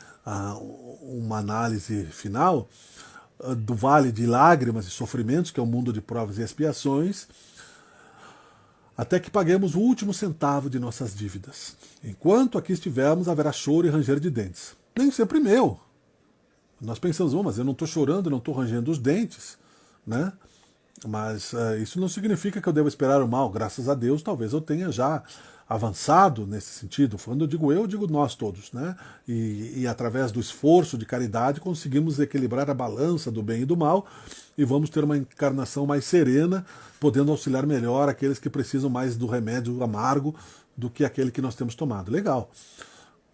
uma análise final, do vale de lágrimas e sofrimentos, que é o mundo de provas e expiações, até que paguemos o último centavo de nossas dívidas. Enquanto aqui estivermos, haverá choro e ranger de dentes. Nem sempre meu. Nós pensamos, mas eu não estou chorando, não estou rangendo os dentes, né? Mas isso não significa que eu devo esperar o mal. Graças a Deus, talvez eu tenha já avançado nesse sentido. Quando eu digo nós todos, né? E através do esforço de caridade conseguimos equilibrar a balança do bem e do mal e vamos ter uma encarnação mais serena, podendo auxiliar melhor aqueles que precisam mais do remédio amargo do que aquele que nós temos tomado. Legal.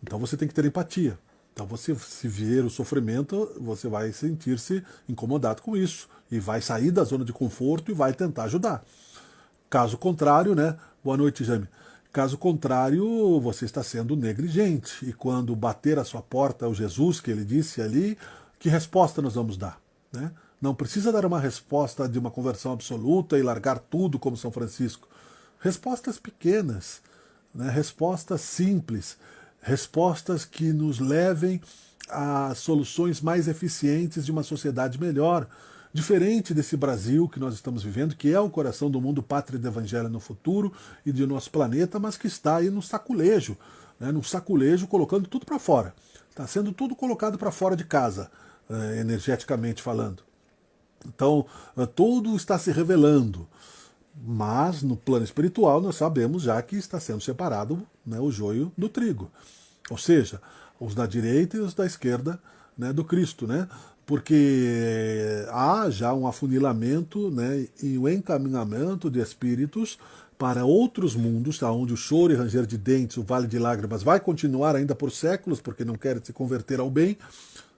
Então você tem que ter empatia. Então você, se vier o sofrimento, você vai sentir-se incomodado com isso e vai sair da zona de conforto e vai tentar ajudar. Caso contrário, né? Boa noite, Jaime. Caso contrário, você está sendo negligente. E quando bater a sua porta o Jesus, que ele disse ali, que resposta nós vamos dar? Né? Não precisa dar uma resposta de uma conversão absoluta e largar tudo como São Francisco. Respostas pequenas, né? Respostas simples, respostas que nos levem a soluções mais eficientes de uma sociedade melhor, diferente desse Brasil que nós estamos vivendo, que é o coração do mundo, pátria do evangelho no futuro e de nosso planeta, mas que está aí no saculejo, né, no saculejo, colocando tudo para fora. Está sendo tudo colocado para fora de casa, energeticamente falando. Então, tudo está se revelando. Mas no plano espiritual nós sabemos já que está sendo separado, né, o joio do trigo. Ou seja, os da direita e os da esquerda, né, do Cristo, né? Porque há já um afunilamento, né, e o encaminhamento de espíritos para outros mundos, onde o choro e ranger de dentes, o vale de lágrimas vai continuar ainda por séculos, porque não querem se converter ao bem,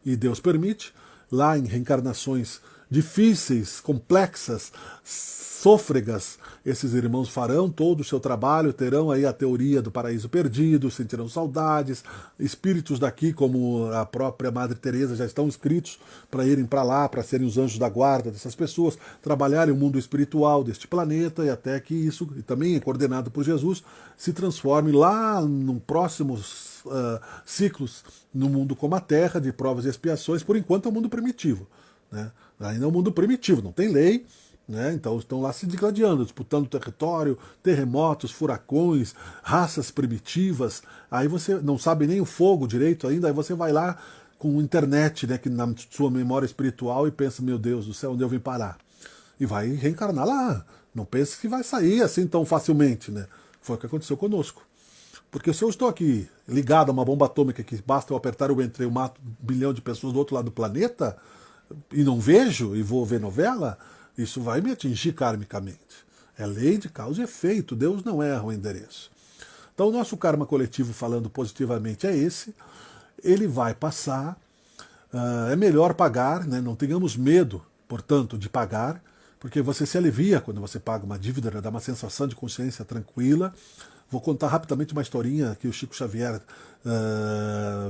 e Deus permite, lá em reencarnações difíceis, complexas, sôfregas, esses irmãos farão todo o seu trabalho, terão aí a teoria do paraíso perdido, sentirão saudades, espíritos daqui, como a própria Madre Teresa, já estão inscritos para irem para lá, para serem os anjos da guarda dessas pessoas, trabalharem o mundo espiritual deste planeta, e até que isso, e também é coordenado por Jesus, se transforme lá num próximos ciclos no mundo como a Terra, de provas e expiações. Por enquanto é um mundo primitivo, né? Ainda é um mundo primitivo, não tem lei, né? Então estão lá se digladiando, disputando território, terremotos, furacões, raças primitivas. Aí você não sabe nem o fogo direito ainda, aí você vai lá com internet, né, que na sua memória espiritual, e pensa, meu Deus do céu, onde eu vim parar? E vai reencarnar lá. Não pense que vai sair assim tão facilmente, né? Foi o que aconteceu conosco. Porque se eu estou aqui ligado a uma bomba atômica que basta eu apertar o enter, eu mato 1 bilhão de pessoas do outro lado do planeta, e não vejo, e vou ver novela, isso vai me atingir karmicamente. É lei de causa e efeito, Deus não erra o endereço. Então o nosso karma coletivo, falando positivamente, é esse, ele vai passar, é melhor pagar, né? Não tenhamos medo, portanto, de pagar, porque você se alivia quando você paga uma dívida, né? Dá uma sensação de consciência tranquila. Vou contar rapidamente uma historinha que o Chico Xavier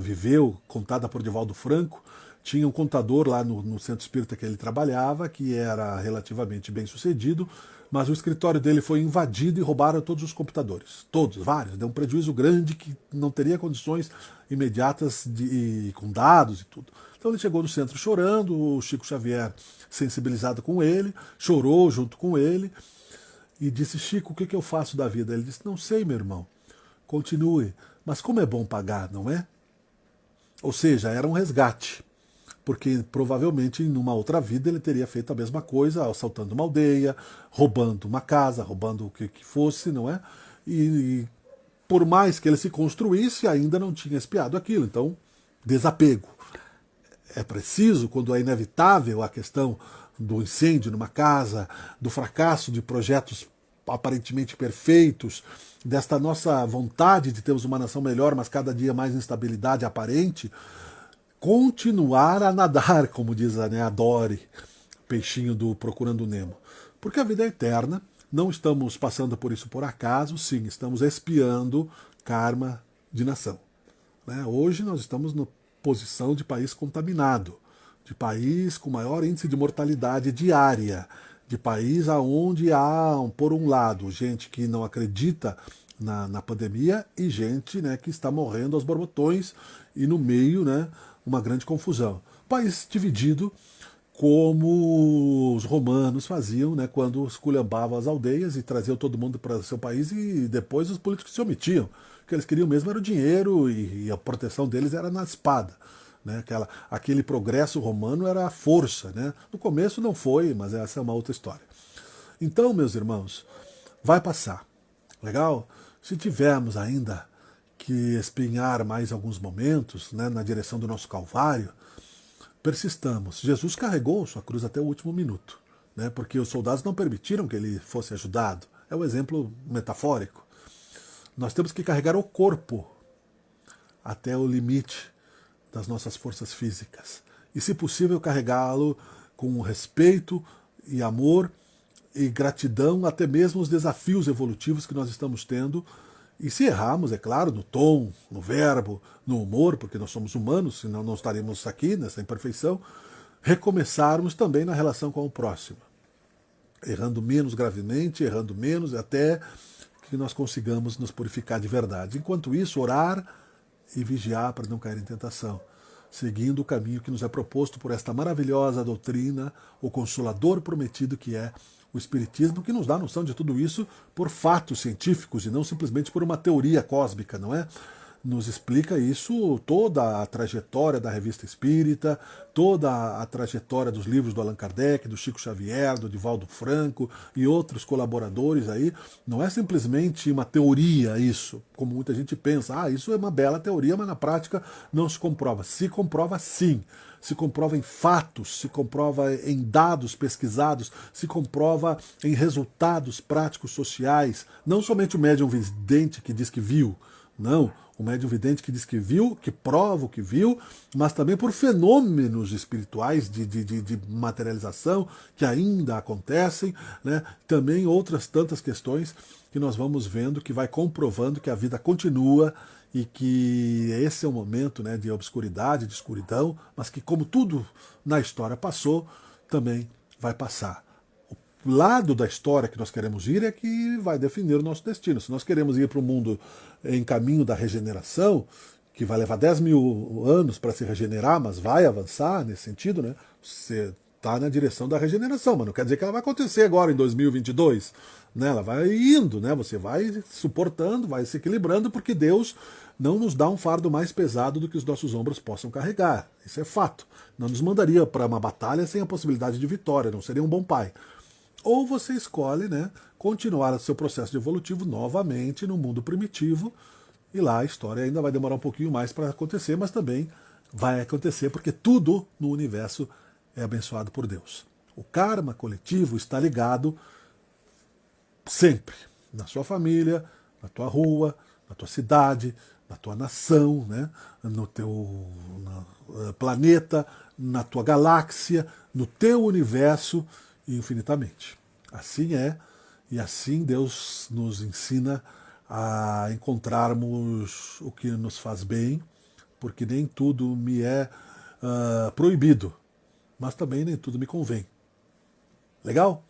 viveu, contada por Divaldo Franco. Tinha um contador lá no centro espírita que ele trabalhava, que era relativamente bem sucedido, mas o escritório dele foi invadido e roubaram todos os computadores. Todos, vários. Deu um prejuízo grande que não teria condições imediatas com dados e tudo. Então ele chegou no centro chorando, o Chico Xavier, sensibilizado com ele, chorou junto com ele e disse: Chico, o que eu faço da vida? Ele disse: não sei, meu irmão, continue, mas como é bom pagar, não é? Ou seja, era um resgate, porque provavelmente em uma outra vida ele teria feito a mesma coisa, assaltando uma aldeia, roubando uma casa, roubando o que fosse, não é? E por mais que ele se construísse, ainda não tinha expiado aquilo. Então, desapego. É preciso, quando é inevitável a questão do incêndio numa casa, do fracasso de projetos aparentemente perfeitos, desta nossa vontade de termos uma nação melhor, mas cada dia mais instabilidade aparente, continuar a nadar, como diz a Dory, peixinho do Procurando Nemo. Porque a vida é eterna, não estamos passando por isso por acaso, sim, estamos expiando karma de nação. Hoje nós estamos na posição de país contaminado, de país com maior índice de mortalidade diária, de país onde há, por um lado, gente que não acredita na pandemia e gente que está morrendo aos borbotões e no meio uma grande confusão. País dividido como os romanos faziam quando esculhambavam as aldeias e traziam todo mundo para o seu país e depois os políticos se omitiam. O que eles queriam mesmo era o dinheiro e a proteção deles era na espada. Aquele progresso romano era a força. No começo não foi, mas essa é uma outra história. Então, meus irmãos, vai passar. Legal? Se tivermos ainda que espinhar mais alguns momentos na direção do nosso Calvário, persistamos. Jesus carregou sua cruz até o último minuto, porque os soldados não permitiram que ele fosse ajudado. É um exemplo metafórico. Nós temos que carregar o corpo até o limite das nossas forças físicas. E, se possível, carregá-lo com respeito e amor e gratidão, até mesmo os desafios evolutivos que nós estamos tendo. E se errarmos, é claro, no tom, no verbo, no humor, porque nós somos humanos, senão não estaremos aqui nessa imperfeição, recomeçarmos também na relação com o próximo. Errando menos gravemente, errando menos, até que nós consigamos nos purificar de verdade. Enquanto isso, orar e vigiar para não cair em tentação, seguindo o caminho que nos é proposto por esta maravilhosa doutrina, o Consolador prometido que é o Espiritismo, que nos dá noção de tudo isso por fatos científicos e não simplesmente por uma teoria cósmica, não é? Nos explica isso, toda a trajetória da Revista Espírita, toda a trajetória dos livros do Allan Kardec, do Chico Xavier, do Divaldo Franco e outros colaboradores aí. Não é simplesmente uma teoria isso, como muita gente pensa. Isso é uma bela teoria, mas na prática não se comprova. Se comprova sim. Se comprova em fatos, se comprova em dados pesquisados, se comprova em resultados práticos sociais. Não somente o médium vidente que diz que viu, não. O médium vidente que diz que viu, que prova o que viu, mas também por fenômenos espirituais de materialização que ainda acontecem, também outras tantas questões que nós vamos vendo, que vai comprovando que a vida continua e que esse é o momento de obscuridade, de escuridão, mas que, como tudo na história passou, também vai passar. O lado da história que nós queremos ir é que vai definir o nosso destino. Se nós queremos ir para o mundo em caminho da regeneração, que vai levar 10 mil anos para se regenerar, mas vai avançar nesse sentido, você está na direção da regeneração, mas não quer dizer que ela vai acontecer agora em 2022. Ela vai indo, você vai suportando, vai se equilibrando, porque Deus não nos dá um fardo mais pesado do que os nossos ombros possam carregar. Isso é fato. Não nos mandaria para uma batalha sem a possibilidade de vitória, não seria um bom pai. Ou você escolhe continuar o seu processo evolutivo novamente no mundo primitivo, e lá a história ainda vai demorar um pouquinho mais para acontecer, mas também vai acontecer porque tudo no universo é abençoado por Deus. O karma coletivo está ligado sempre na sua família, na tua rua, na tua cidade, na tua nação, né? No teu planeta, na tua galáxia, no teu universo infinitamente. Assim é, e assim Deus nos ensina a encontrarmos o que nos faz bem, porque nem tudo me é proibido, mas também nem tudo me convém. Legal?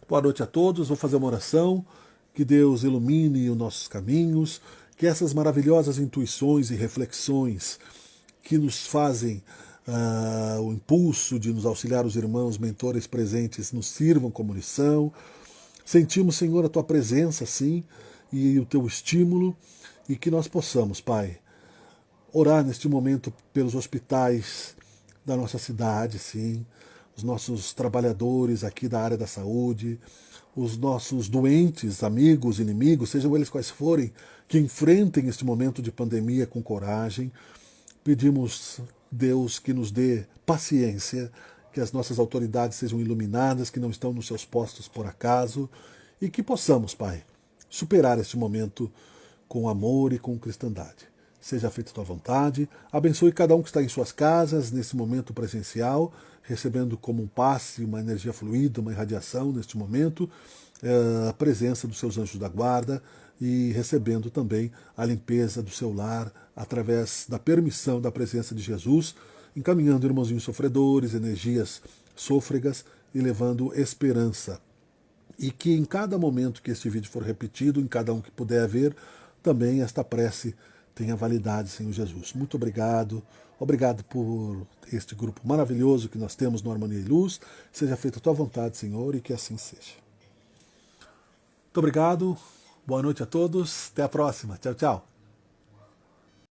Boa noite a todos, vou fazer uma oração, que Deus ilumine os nossos caminhos, que essas maravilhosas intuições e reflexões que nos fazem o impulso de nos auxiliar os irmãos mentores presentes nos sirvam como lição. Sentimos, Senhor, a Tua presença, sim, e o Teu estímulo, e que nós possamos, Pai, orar neste momento pelos hospitais da nossa cidade, sim, os nossos trabalhadores aqui da área da saúde, os nossos doentes, amigos, inimigos, sejam eles quais forem, que enfrentem este momento de pandemia com coragem. Pedimos, Deus, que nos dê paciência, que as nossas autoridades sejam iluminadas, que não estão nos seus postos por acaso, e que possamos, Pai, superar este momento com amor e com cristandade. Seja feita a tua vontade, abençoe cada um que está em suas casas, nesse momento presencial, recebendo como um passe, uma energia fluida, uma irradiação neste momento, a presença dos seus anjos da guarda e recebendo também a limpeza do seu lar através da permissão da presença de Jesus, encaminhando irmãozinhos sofredores, energias sôfregas e levando esperança. E que em cada momento que este vídeo for repetido, em cada um que puder ver, também esta prece tenha validade, Senhor Jesus. Muito obrigado. Obrigado por este grupo maravilhoso que nós temos no Harmonia e Luz. Seja feita a tua vontade, Senhor, e que assim seja. Muito obrigado. Boa noite a todos. Até a próxima. Tchau, tchau.